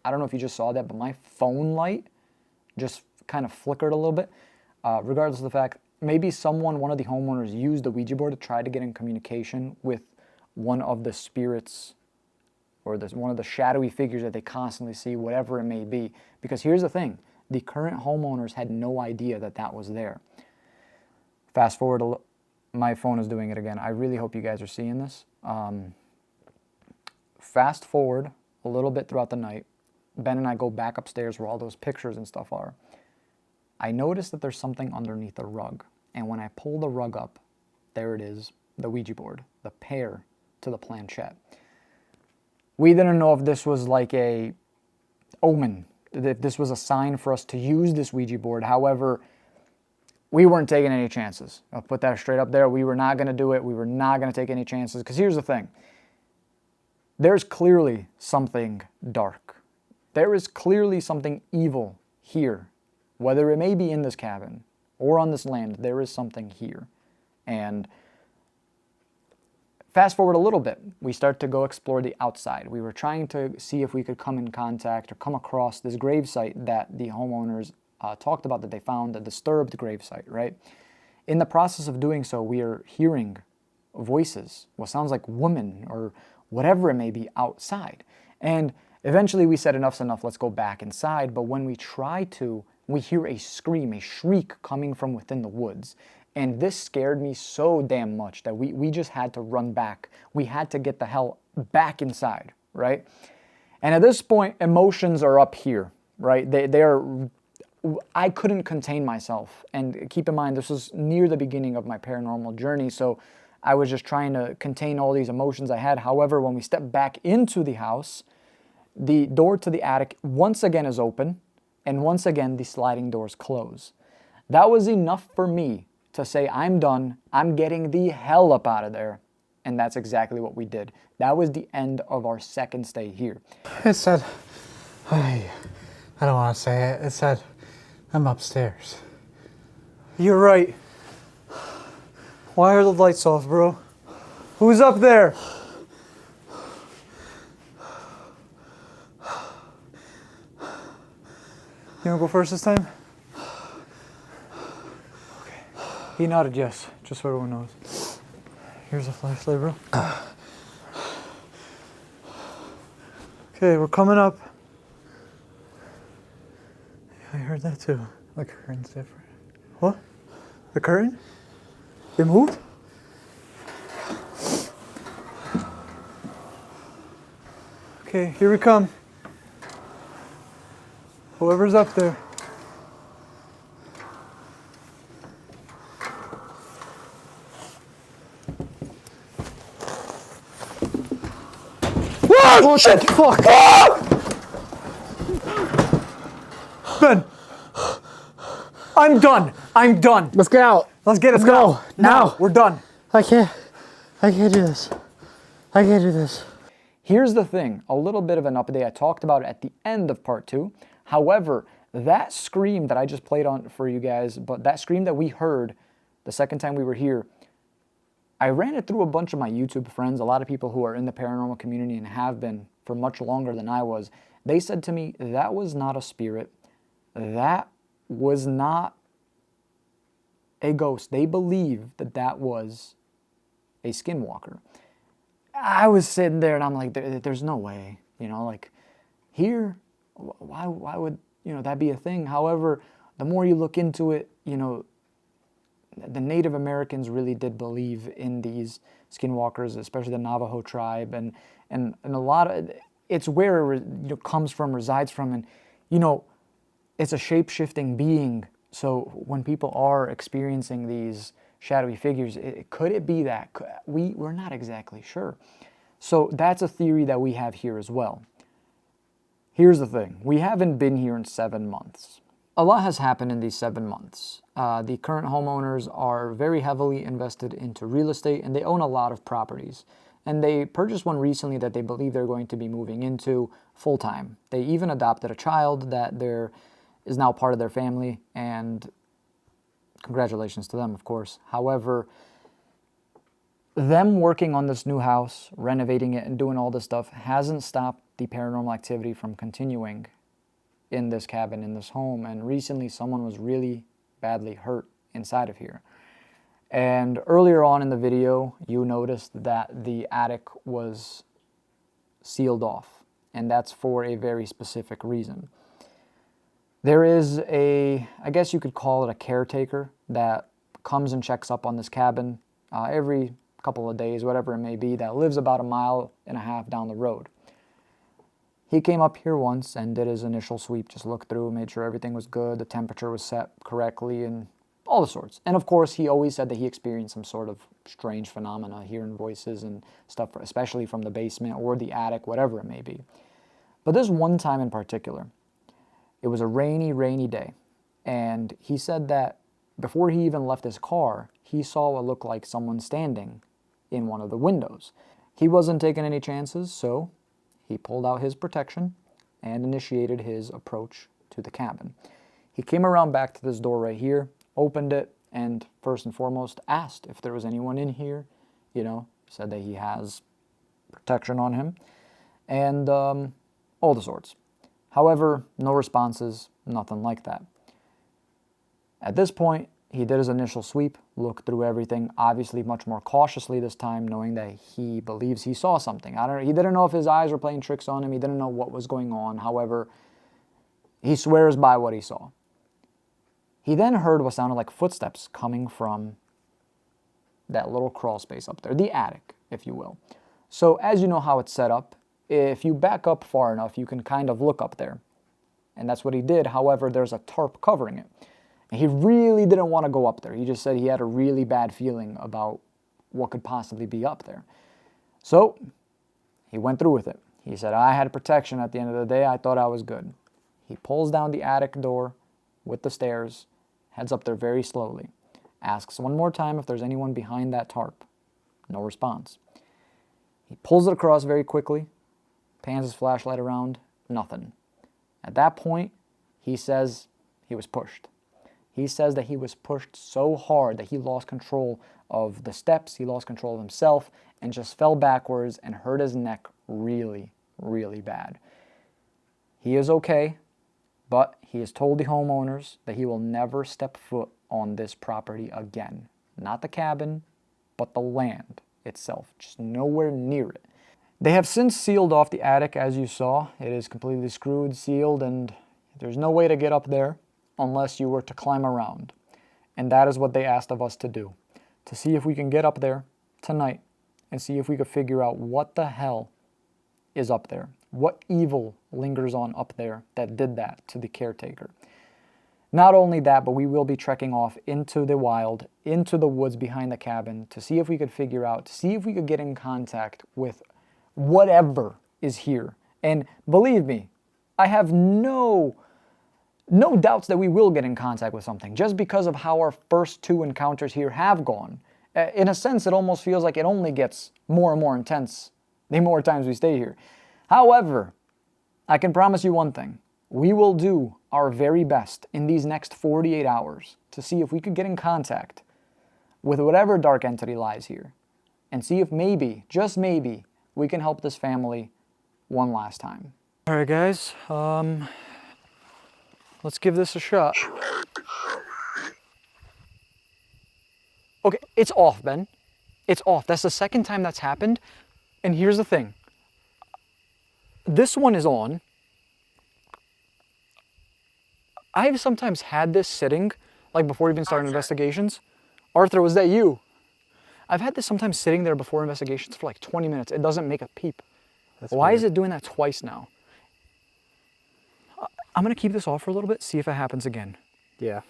I don't know if you just saw that, but my phone light just kind of flickered a little bit. Regardless of the fact, maybe one of the homeowners used the Ouija board to try to get in communication with one of the spirits or one of the shadowy figures that they constantly see, whatever it may be. Because here's the thing, the current homeowners had no idea that that was there. Fast forward, my phone is doing it again. I really hope you guys are seeing this. Fast forward a little bit throughout the night. Ben and I go back upstairs where all those pictures and stuff are. I noticed that there's something underneath the rug. And when I pull the rug up, there it is, the Ouija board, the pair to the planchette. We didn't know if this was like a omen, if this was a sign for us to use this Ouija board. However, we weren't taking any chances. I'll put that straight up there. We were not going to do it. We were not going to take any chances. Because here's the thing. there's clearly something dark. There is clearly something evil here. Whether it may be in this cabin or on this land, there is something here. And fast forward a little bit, we start to go explore the outside. We were trying to see if we could come in contact or come across this gravesite that the homeowners talked about, that they found, a disturbed gravesite, right? In the process of doing so, we are hearing voices, what sounds like women or whatever it may be outside. And eventually we said, enough's enough, let's go back inside. But when we try to, we hear a scream, a shriek coming from within the woods. And this scared me so damn much that we just had to run back. We had to get the hell back inside, right? And at this point, emotions are up here, right? They are, I couldn't contain myself. And keep in mind, this was near the beginning of my paranormal journey, so I was just trying to contain all these emotions I had. However, when we step back into the house, the door to the attic once again is open, and once again the sliding doors close. That was enough for me to say, I'm done, I'm getting the hell up out of there. And that's exactly what we did. That was the end of our second stay here. It said, I don't want to say it. It said, I'm upstairs. You're right. Why are the lights off, bro? Who's up there? You wanna go first this time? Okay. He nodded yes, just so everyone knows. Here's a flashlight, bro. Okay, we're coming up. I heard that too. The curtain's different. What? The curtain? It moved? Okay, here we come. Whoever's up there. Oh shit! Fuck! Ben! I'm done! I'm done! Let's get out. Let's get it. Let's go. Now. We're done. I can't do this. I can't do this. Here's the thing, a little bit of an update. I talked about it at the end of part 2. However, that scream that I just played on for you guys, but that scream that we heard the second time we were here, I ran it through a bunch of my YouTube friends, a lot of people who are in the paranormal community and have been for much longer than I was. They said to me, that was not a spirit. That was not a ghost. They believe that that was a skinwalker. I was sitting there and I'm like, there's no way, you know, like here, why would, you know, that be a thing? However, the more you look into it, you know, the Native Americans really did believe in these skinwalkers, especially the Navajo tribe, and a lot of, it's where it, you know, comes from, resides from, and, you know, it's a shape-shifting being. So when people are experiencing these shadowy figures, could it be that? We're not exactly sure. So that's a theory that we have here as well. Here's the thing. We haven't been here in 7 months. A lot has happened in these 7 months. The current homeowners are very heavily invested into real estate, and they own a lot of properties. And they purchased one recently that they believe they're going to be moving into full-time. They even adopted a child that is now part of their family, and congratulations to them, of course. However, them working on this new house, renovating it, and doing all this stuff hasn't stopped the paranormal activity from continuing in this cabin, in this home. And recently, someone was really badly hurt inside of here. And earlier on in the video, you noticed that the attic was sealed off, and that's for a very specific reason. There is I guess you could call it a caretaker that comes and checks up on this cabin every couple of days, whatever it may be, that lives about 1.5 miles down the road. He came up here once and did his initial sweep, just looked through, made sure everything was good, the temperature was set correctly, and all the sorts. And of course, he always said that he experienced some sort of strange phenomena, hearing voices and stuff, especially from the basement or the attic, whatever it may be. But this one time in particular, it was a rainy, rainy day, and he said that before he even left his car, he saw what looked like someone standing in one of the windows. He wasn't taking any chances, so he pulled out his protection and initiated his approach to the cabin. He came around back to this door right here, opened it, and first and foremost asked if there was anyone in here. You know, said that he has protection on him, and all the sorts. However, no responses, nothing like that. At this point, he did his initial sweep, looked through everything, obviously much more cautiously this time, knowing that he believes he saw something. He didn't know if his eyes were playing tricks on him. He didn't know what was going on. However, he swears by what he saw. He then heard what sounded like footsteps coming from that little crawl space up there, the attic, if you will. So as you know how it's set up, if you back up far enough, you can kind of look up there. And that's what he did. However, there's a tarp covering it. And he really didn't want to go up there. He just said he had a really bad feeling about what could possibly be up there. So he went through with it. He said, I had protection at the end of the day. I thought I was good. He pulls down the attic door with the stairs, heads up there very slowly, asks one more time if there's anyone behind that tarp. No response. He pulls it across very quickly, pans his flashlight around, nothing. At that point, he says he was pushed. He says that he was pushed so hard that he lost control of the steps, he lost control of himself, and just fell backwards and hurt his neck really, really bad. He is okay, but he has told the homeowners that he will never step foot on this property again. Not the cabin, but the land itself, just nowhere near it. They have since sealed off the attic, as you saw. It is completely screwed, sealed, and there's no way to get up there unless you were to climb around. And that is what they asked of us to do, to see if we can get up there tonight and see if we could figure out what the hell is up there. What evil lingers on up there that did that to the caretaker. Not only that, but we will be trekking off into the wild, into the woods behind the cabin to see if we could figure out, to see if we could get in contact with whatever is here. And believe me, I have no doubts that we will get in contact with something, just because of how our first two encounters here have gone. In a sense, it almost feels like it only gets more and more intense the more times we stay here. However, I can promise you one thing. We will do our very best in these next 48 hours to see if we could get in contact with whatever dark entity lies here and see if maybe, just maybe, we can help this family one last time. All right, guys. Let's give this a shot. Okay, it's off, Ben. It's off. That's the second time that's happened. And here's the thing. This one is on. I've sometimes had this sitting, like before even starting investigations. Arthur, was that you? I've had this sometimes sitting there before investigations for like 20 minutes. It doesn't make a peep. Why is it doing that twice now? I'm gonna keep this off for a little bit, see if it happens again. Yeah.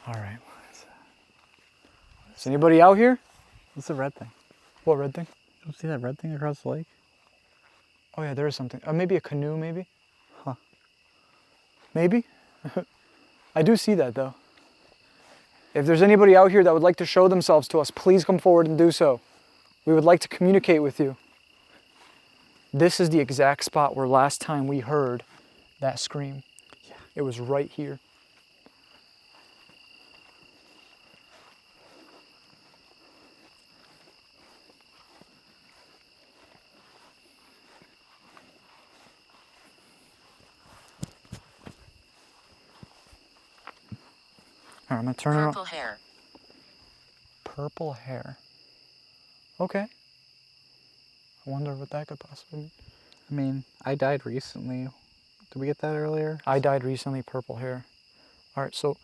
All right. Is anybody out here? What's the red thing? What red thing? You see that red thing across the lake? Oh yeah, there is something. Maybe a canoe, maybe? Huh. Maybe? I do see that though. If there's anybody out here that would like to show themselves to us, please come forward and do so. We would like to communicate with you. This is the exact spot where last time we heard that scream. Yeah. It was right here. All right, I'm gonna turn it on. Purple hair. Purple hair. Okay. I wonder what that could possibly be. I mean, I died recently. Did we get that earlier? I died recently, purple hair. All right, so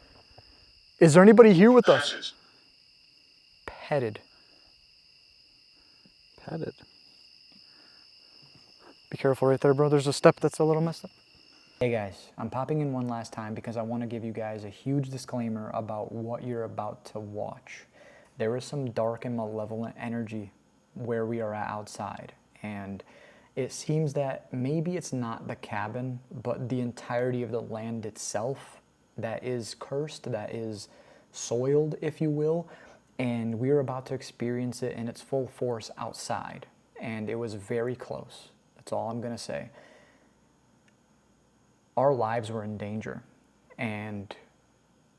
is there anybody here with us? Petted. Petted. Petted. Be careful right there, bro. There's a step that's a little messed up. Hey guys, I'm popping in one last time because I want to give you guys a huge disclaimer about what you're about to watch. There is some dark and malevolent energy where we are at outside, and it seems that maybe it's not the cabin, but the entirety of the land itself that is cursed, that is soiled, if you will. and we were about to experience it in its full force outside, and it was very close. That's all I'm gonna say. Our lives were in danger, and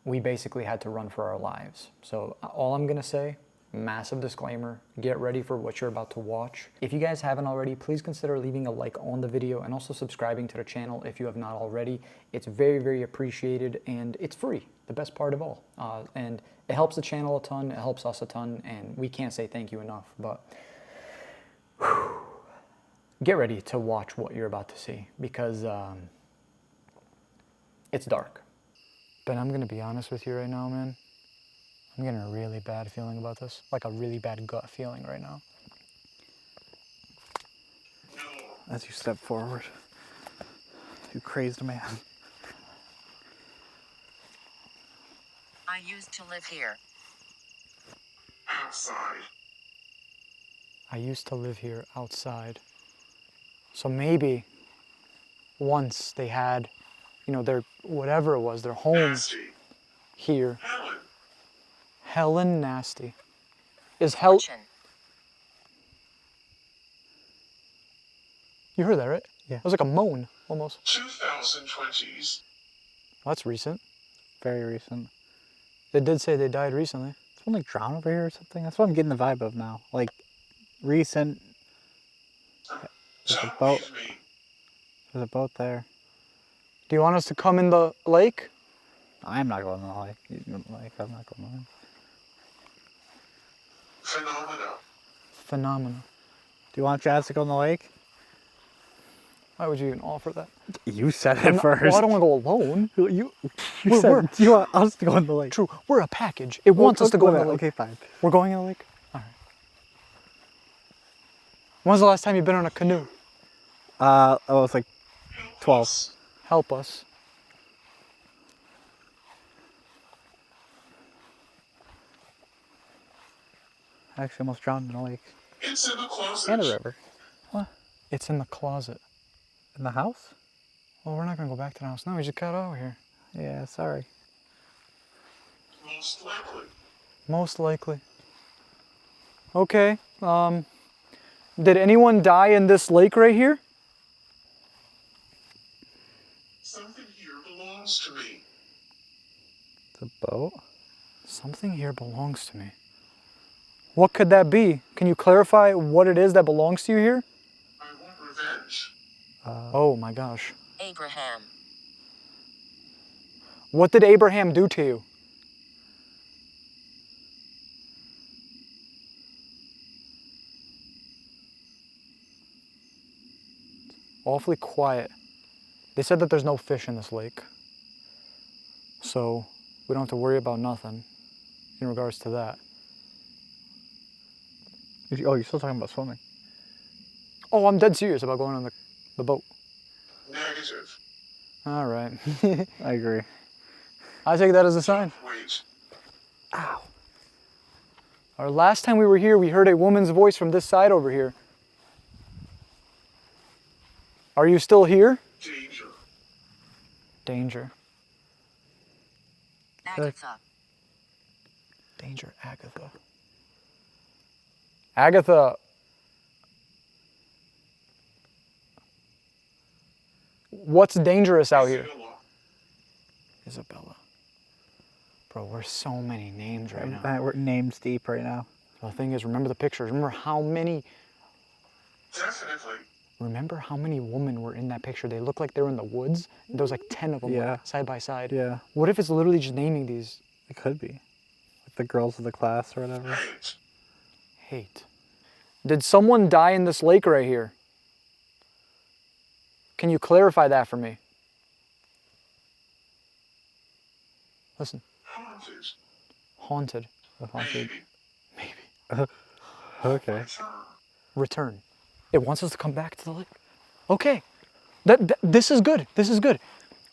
we basically had to run for our lives. So all I'm gonna say, massive disclaimer, get ready for what you're about to watch. If you guys haven't already, please consider leaving a like on the video and also subscribing to the channel if you have not already. It's very, very appreciated, and it's free, the best part of all. And it helps the channel a ton, it helps us a ton, and we can't say thank you enough, but get ready to watch what you're about to see, because it's dark. Ben, I'm gonna be honest with you right now, man. I'm getting a really bad feeling about this. Like a really bad gut feeling right now. As you step forward, you crazed man. I used to live here. Outside. I used to live here outside. So maybe once they had, you know, their, whatever it was, their home Nasty. here. Helen. Helen Nasty. Is Helen... Fortune. You heard that, right? Yeah. It was like a moan, almost. 2020s. Well, that's recent. Very recent. They did say they died recently. Someone like drowned over here or something? That's what I'm getting the vibe of now. Like, recent. There's a Don't boat. leave me. There's a boat there. Do you want us to come in the lake? I'm not going to the lake. You can go to the lake. I'm not going to the lake. Phenomena. Phenomena. Do you want Jazz to go in the lake? Why would you even offer that? You said I'm it not- first. Well, I don't want to go alone. You We're- said, we're- do you want us to go in the lake? True, we're a package. It wants us to go in the lake. Okay, fine. We're going in the lake? All right. When's the last time you've been on a canoe? Oh, it's like 12. Help us. I actually almost drowned in a lake. It's in the closet. And a river. It's in the closet. In the house? Well, we're not going to go back to the house. No, we just got out here. Yeah, sorry. Most likely. Most likely. Okay. Did anyone die in this lake right here? Something here belongs to me. The boat? Something here belongs to me. What could that be? Can you clarify what it is that belongs to you here? I want revenge. Oh my gosh. Abraham. What did Abraham do to you? Awfully quiet. They said that there's no fish in this lake. So we don't have to worry about nothing in regards to that. Oh, you're still talking about swimming. Oh, I'm dead serious about going on the boat. Negative. All right. I agree. I take that as a sign. Wait. Ow. Our last time we were here, we heard a woman's voice from this side over here. Are you still here? Danger. Danger. Agatha. Danger, Agatha. Agatha. What's dangerous out here? Isabella. Isabella. Bro, we're so many names right now. We're names deep right now. The thing is, remember the pictures. Remember how many women were in that picture? They look like they were in the woods. There was like 10 of them Yeah. side by side. Yeah, What if it's literally just naming these? it could be. Like the girls of the class or whatever. Hate. Hate. Did someone die in this lake right here? Can you clarify that for me? Listen. Haunted. Haunted. The haunted. Maybe. Okay. Return. Return. It wants us to come back to the lake. Okay. This is good. This is good.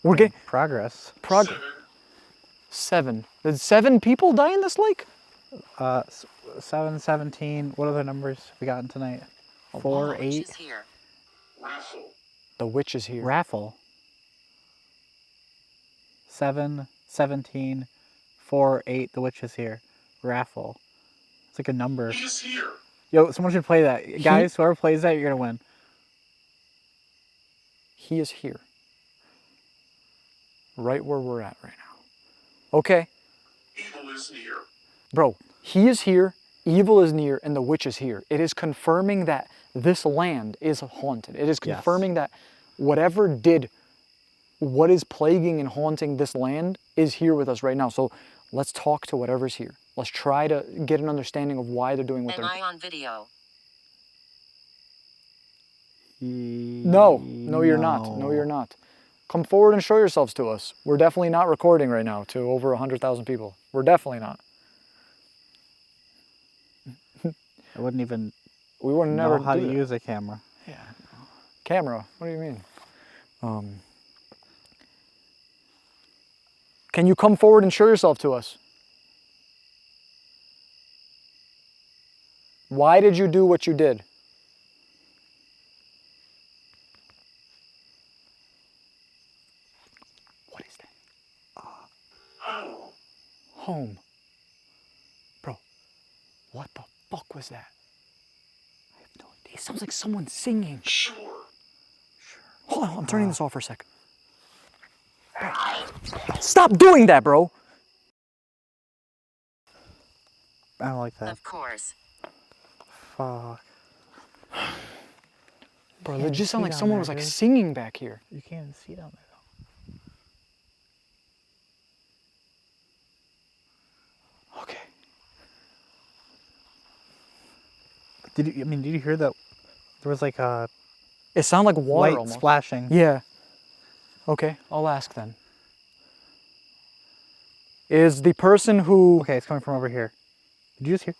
We're getting Progress. progress. 7. Did 7 people die in this lake? 7, 17. What other numbers have we gotten tonight? 4, Which 8. is here. Raffle. The witch is here. Raffle. 7, 17, 4, 8. The witch is here. Raffle. It's like a number. He's here. Yo, someone should play that. Guys, whoever plays that, you're gonna win. He is here. Right where we're at right now. Okay, Evil is near. bro, he is here, evil is near, and the witch is here. It is confirming that this land is haunted. It is confirming that whatever did what is plaguing and haunting this land is here with us right now. So let's talk to whatever's here. Let's try to get an understanding of why they're doing what Am they're I on video? No, you're not. No, you're not. Come forward and show yourselves to us. We're definitely not recording right now to over 100,000 people. We're definitely not. I wouldn't even We would never know how to do that. use a camera. Yeah. Camera? What do you mean? Can you come forward and show yourself to us? Why did you do what you did? What is that? Oh, Home. Bro, what the fuck was that? I have no idea. It sounds like someone singing. sure. Hold on, I'm turning this off for a sec. Bro, stop doing that, bro. I don't like that. Of course. Fuck. Bro, can't it just sounded see like down someone there, was like dude. singing back here. You can't even see down there though. Okay. Did you hear that? There was like a It sounded like water light almost. splashing. Yeah. Okay, I'll ask then. Is the person who... Okay, it's coming from over here. Did you just hear?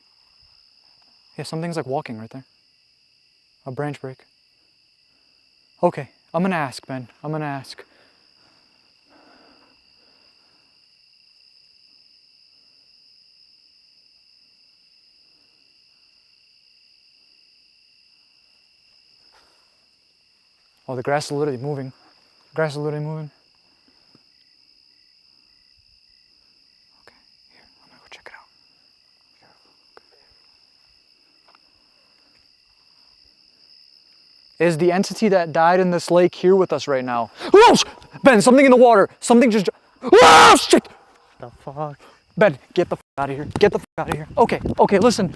Yeah, something's like walking right there. A branch break. Okay, I'm gonna ask, Ben. I'm gonna ask. Oh, the grass is literally moving. The grass is literally moving. Okay, here, I'm gonna go check it out. Is the entity that died in this lake here with us right now? Oh, Ben, something in the water. Something just... Oh, shit! The fuck? Ben, get the out of here. Get the out of here. Okay, okay, listen.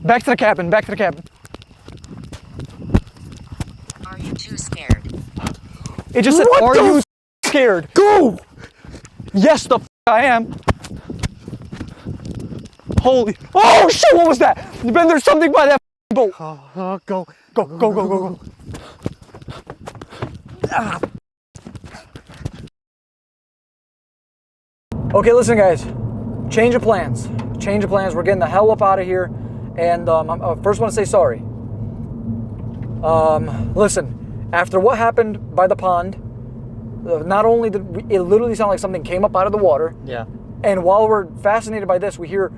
Back to the cabin, back to the cabin. Are you too scared? It just said, are you scared? Go! Yes, the I am. Holy... Oh, shit, what was that? Ben, there's something by that boat. Oh, go. Go, go, go, go, go. Ah. Okay, listen, guys. Change of plans. Change of plans. We're getting the hell up out of here. And I first want to say sorry. Listen, after what happened by the pond, not only did it literally sound like something came up out of the water. Yeah. And while we're fascinated by this, we hear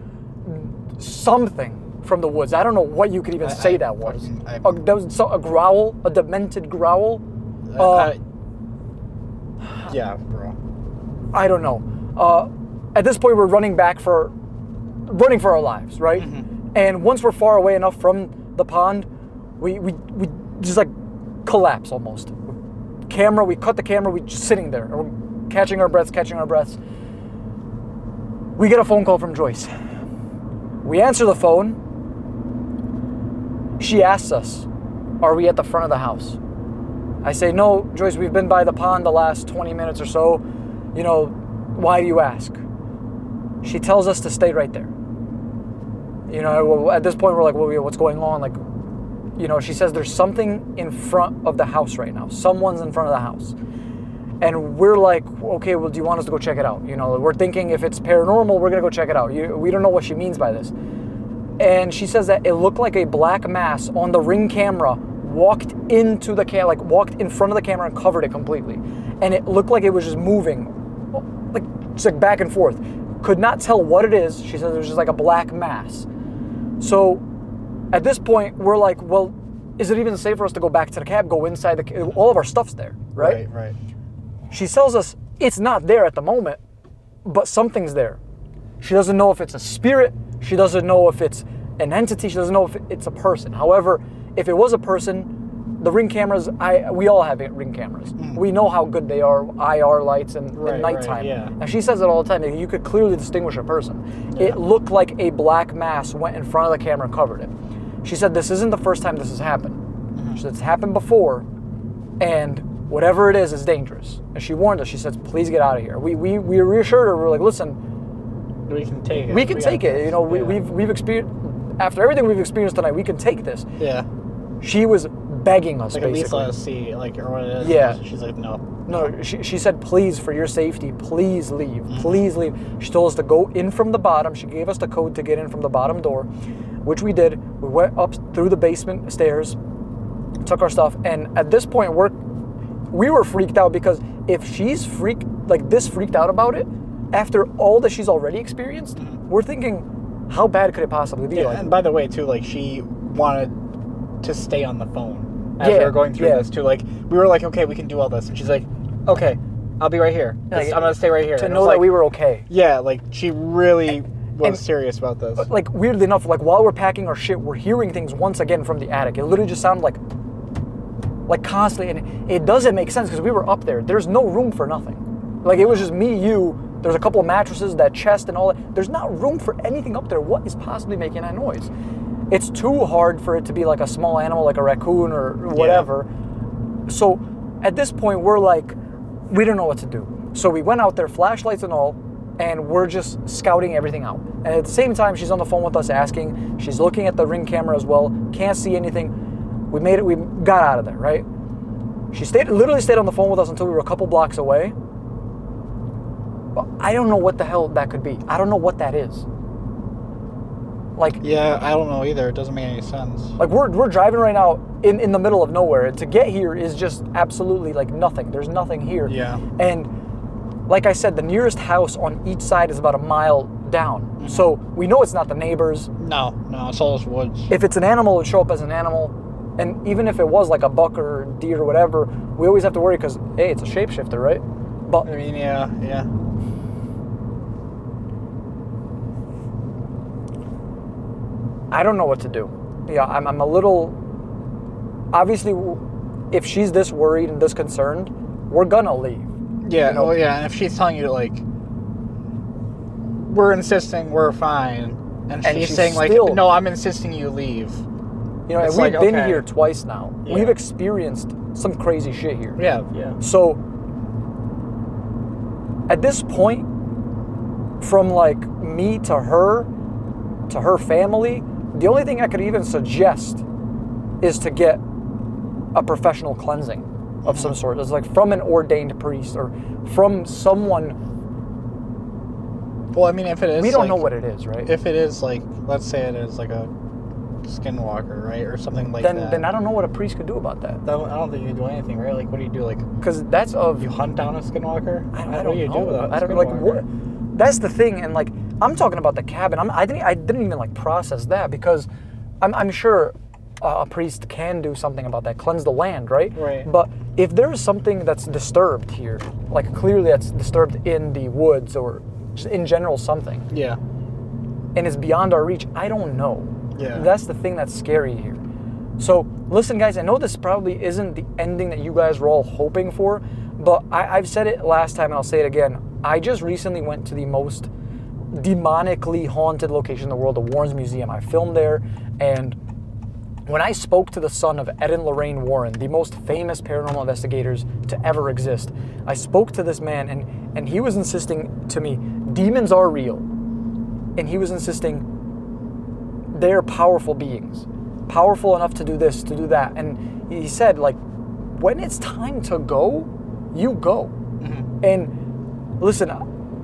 something from the woods. I don't know what you could even say that was. That was a growl, a demented growl. Yeah, bro. I don't know. At this point, we're running for our lives, right? Mm-hmm. And once we're far away enough from the pond, we just like collapse almost. Camera, we cut the camera. We just sitting there, and we're catching our breaths. We get a phone call from Joyce. We answer the phone. She asks us, are we at the front of the house? I say, no, Joyce, we've been by the pond the last 20 minutes or so. You know, why do you ask? She tells us to stay right there. You know, at this point, we're like, well, what's going on? Like, you know, she says there's something in front of the house right now. Someone's in front of the house. And we're like, okay, well, do you want us to go check it out? You know, we're thinking if it's paranormal, we're going to go check it out. We don't know what she means by this. And she says that it looked like a black mass on the Ring camera walked into the camera, like walked in front of the camera and covered it completely. And it looked like it was just moving, just like back and forth. Could not tell what it is. She says it was just like a black mass. So at this point, we're like, well, is it even safe for us to go back to the cab, go inside the cab? All of our stuff's there, right? Right. She tells us it's not there at the moment, but something's there. She doesn't know if it's a spirit. She doesn't know if it's an entity. She doesn't know if it's a person. However, if it was a person, the Ring cameras, we all have Ring cameras. We know how good they are, IR lights and nighttime. yeah. And she says it all the time. You could clearly distinguish a person. It looked like a black mass went in front of the camera and covered it. She said this isn't the first time this has happened. She said it's happened before, and whatever it is dangerous. And she warned us. She said, please get out of here. We reassured her. We were like, listen, We can take it. we can take it. You know, we've experienced, after everything we've experienced tonight, we can take this. Yeah. She was begging us, Like, basically. at least let us see, like, or what it is. Yeah. She's like, no. No, she said, please, for your safety, please leave. Please leave. She told us to go in from the bottom. She gave us the code to get in from the bottom door, which we did. We went up through the basement stairs, took our stuff, and at this point, we were freaked out because if she's freaked out about it, after all that she's already experienced, we're thinking, how bad could it possibly be? Yeah, Like, and by the way, too, like, she wanted to stay on the phone as we were going through this, too. Like, we were like, okay, we can do all this. And she's like, okay, I'll be right here. Like, I'm going to stay right here. to And it know was that like, we were okay. Yeah, like, she really was and- serious about this. Like, weirdly enough, like, while we're packing our shit, we're hearing things once again from the attic. It literally just sounded like constantly, and it doesn't make sense because we were up there. There's no room for nothing. Like, it was just me, you, there's a couple of mattresses, that chest and all that. There's not room for anything up there. What is possibly making that noise? It's too hard for it to be like a small animal, like a raccoon or whatever. So at this point, we're like, we don't know what to do. So we went out there, flashlights and all, and we're just scouting everything out. And at the same time, she's on the phone with us asking. She's looking at the Ring camera as well. Can't see anything. We made it. We got out of there, right? She literally stayed on the phone with us until we were a couple blocks away. But I don't know what the hell that could be. I don't know what that is. Like, Yeah, I don't know either. It doesn't make any sense. like we're driving right now in the middle of nowhere. To get here is just absolutely like nothing. There's nothing here. Yeah. And like I said, the nearest house on each side is about a mile down. So we know it's not the neighbors. No, it's all just woods. If it's an animal, it would show up as an animal. And even if it was like a buck or deer or whatever, we always have to worry because, hey, it's a shapeshifter, right? But I mean, yeah. I don't know what to do. Yeah, I'm a little... Obviously, if she's this worried and this concerned, we're gonna leave. Yeah, You know? well, yeah, and if she's telling you, like, we're insisting we're fine, and she's saying, like, still- no, I'm insisting you leave. You know, and It's we've like, been okay. here twice now. Yeah. We've experienced some crazy shit here. Yeah. So, at this point, from like me to her family, the only thing I could even suggest is to get a professional cleansing of some sort. It's like from an ordained priest or from someone. Well, I mean, if it is, We don't like, know what it is, right? If it is, like, let's say it is, like, a skinwalker, right, or something like that. Then I don't know what a priest could do about that. I don't think you can do anything, right? Like, what do you do? Like, Because that's of... you hunt down a skinwalker? I What don't do you know. do with a I don't like skinwalker? what. That's the thing, and like I'm talking about the cabin. I didn't even like process that because I'm sure a priest can do something about that, cleanse the land, right? Right. But if there's something that's disturbed here, like clearly that's disturbed in the woods or just in general something, Yeah. and it's beyond our reach, I don't know. Yeah. That's the thing that's scary here. So listen, guys, I know this probably isn't the ending that you guys were all hoping for, but I've said it last time and I'll say it again. I just recently went to the most demonically haunted location in the world, the Warrens Museum. I filmed there, and when I spoke to the son of Ed and Lorraine Warren, the most famous paranormal investigators to ever exist, I spoke to this man, and he was insisting to me, demons are real. And he was insisting they're powerful beings, powerful enough to do this, to do that. And he said, like, when it's time to go, you go. And listen,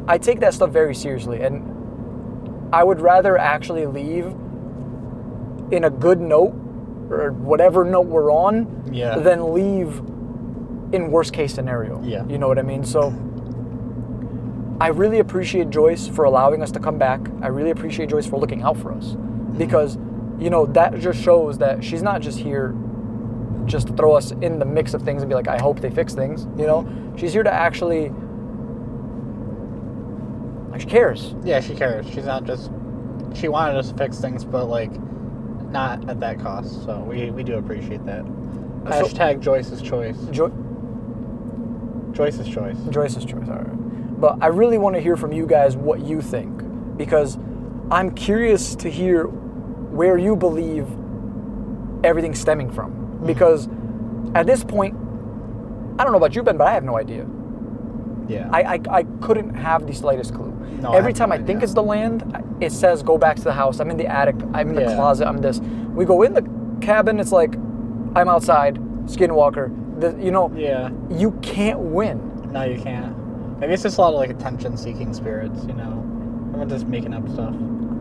I take that stuff very seriously, and I would rather actually leave in a good note, or whatever note we're on, than leave in worst case scenario. Yeah. You know what I mean? So I really appreciate Joyce for allowing us to come back. I really appreciate Joyce for looking out for us, because, you know, that just shows that she's not just here just to throw us in the mix of things and be like, I hope they fix things, you know? She's here to actually, like, she cares. Yeah, she cares. She's not just she wanted us to fix things, but like not at that cost. So we do appreciate that. Hashtag Joyce's choice. Joyce's choice. Joyce's choice. All right. But I really want to hear from you guys what you think, because I'm curious to hear where you believe everything's stemming from. Because at this point, I don't know about you, Ben, but I have no idea. Yeah. I couldn't have the slightest clue. No, Every I have time no I think idea. it's the land, it says go back to the house. I'm in the attic. I'm in the closet. I'm this. We go in the cabin. It's like I'm outside, skinwalker. Yeah. You can't win. No, you can't. Maybe it's just a lot of like attention-seeking spirits, you know. I'm just making up stuff.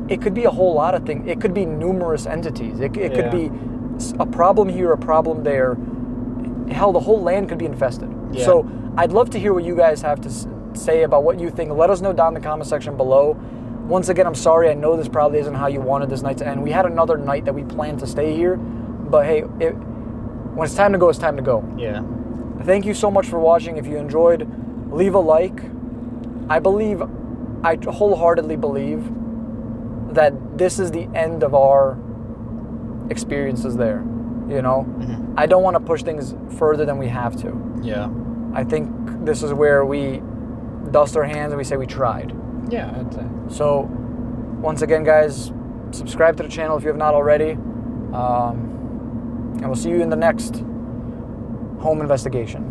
It could be a whole lot of things. It could be numerous entities. It could Yeah. be a problem here, a problem there. Hell, the whole land could be infested. Yeah. So I'd love to hear what you guys have to say about what you think. Let us know down in the comment section below. Once again, I'm sorry. I know this probably isn't how you wanted this night to end. We had another night that we planned to stay here. But hey, when it's time to go, it's time to go. Yeah. Thank you so much for watching. If you enjoyed, leave a like. I wholeheartedly believe that this is the end of our experiences there. You know? Mm-hmm. I don't want to push things further than we have to. Yeah. I think this is where we dust our hands and we say we tried. Yeah, I'd say. So, once again, guys, subscribe to the channel if you have not already. And we'll see you in the next home investigation.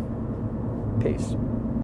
Peace.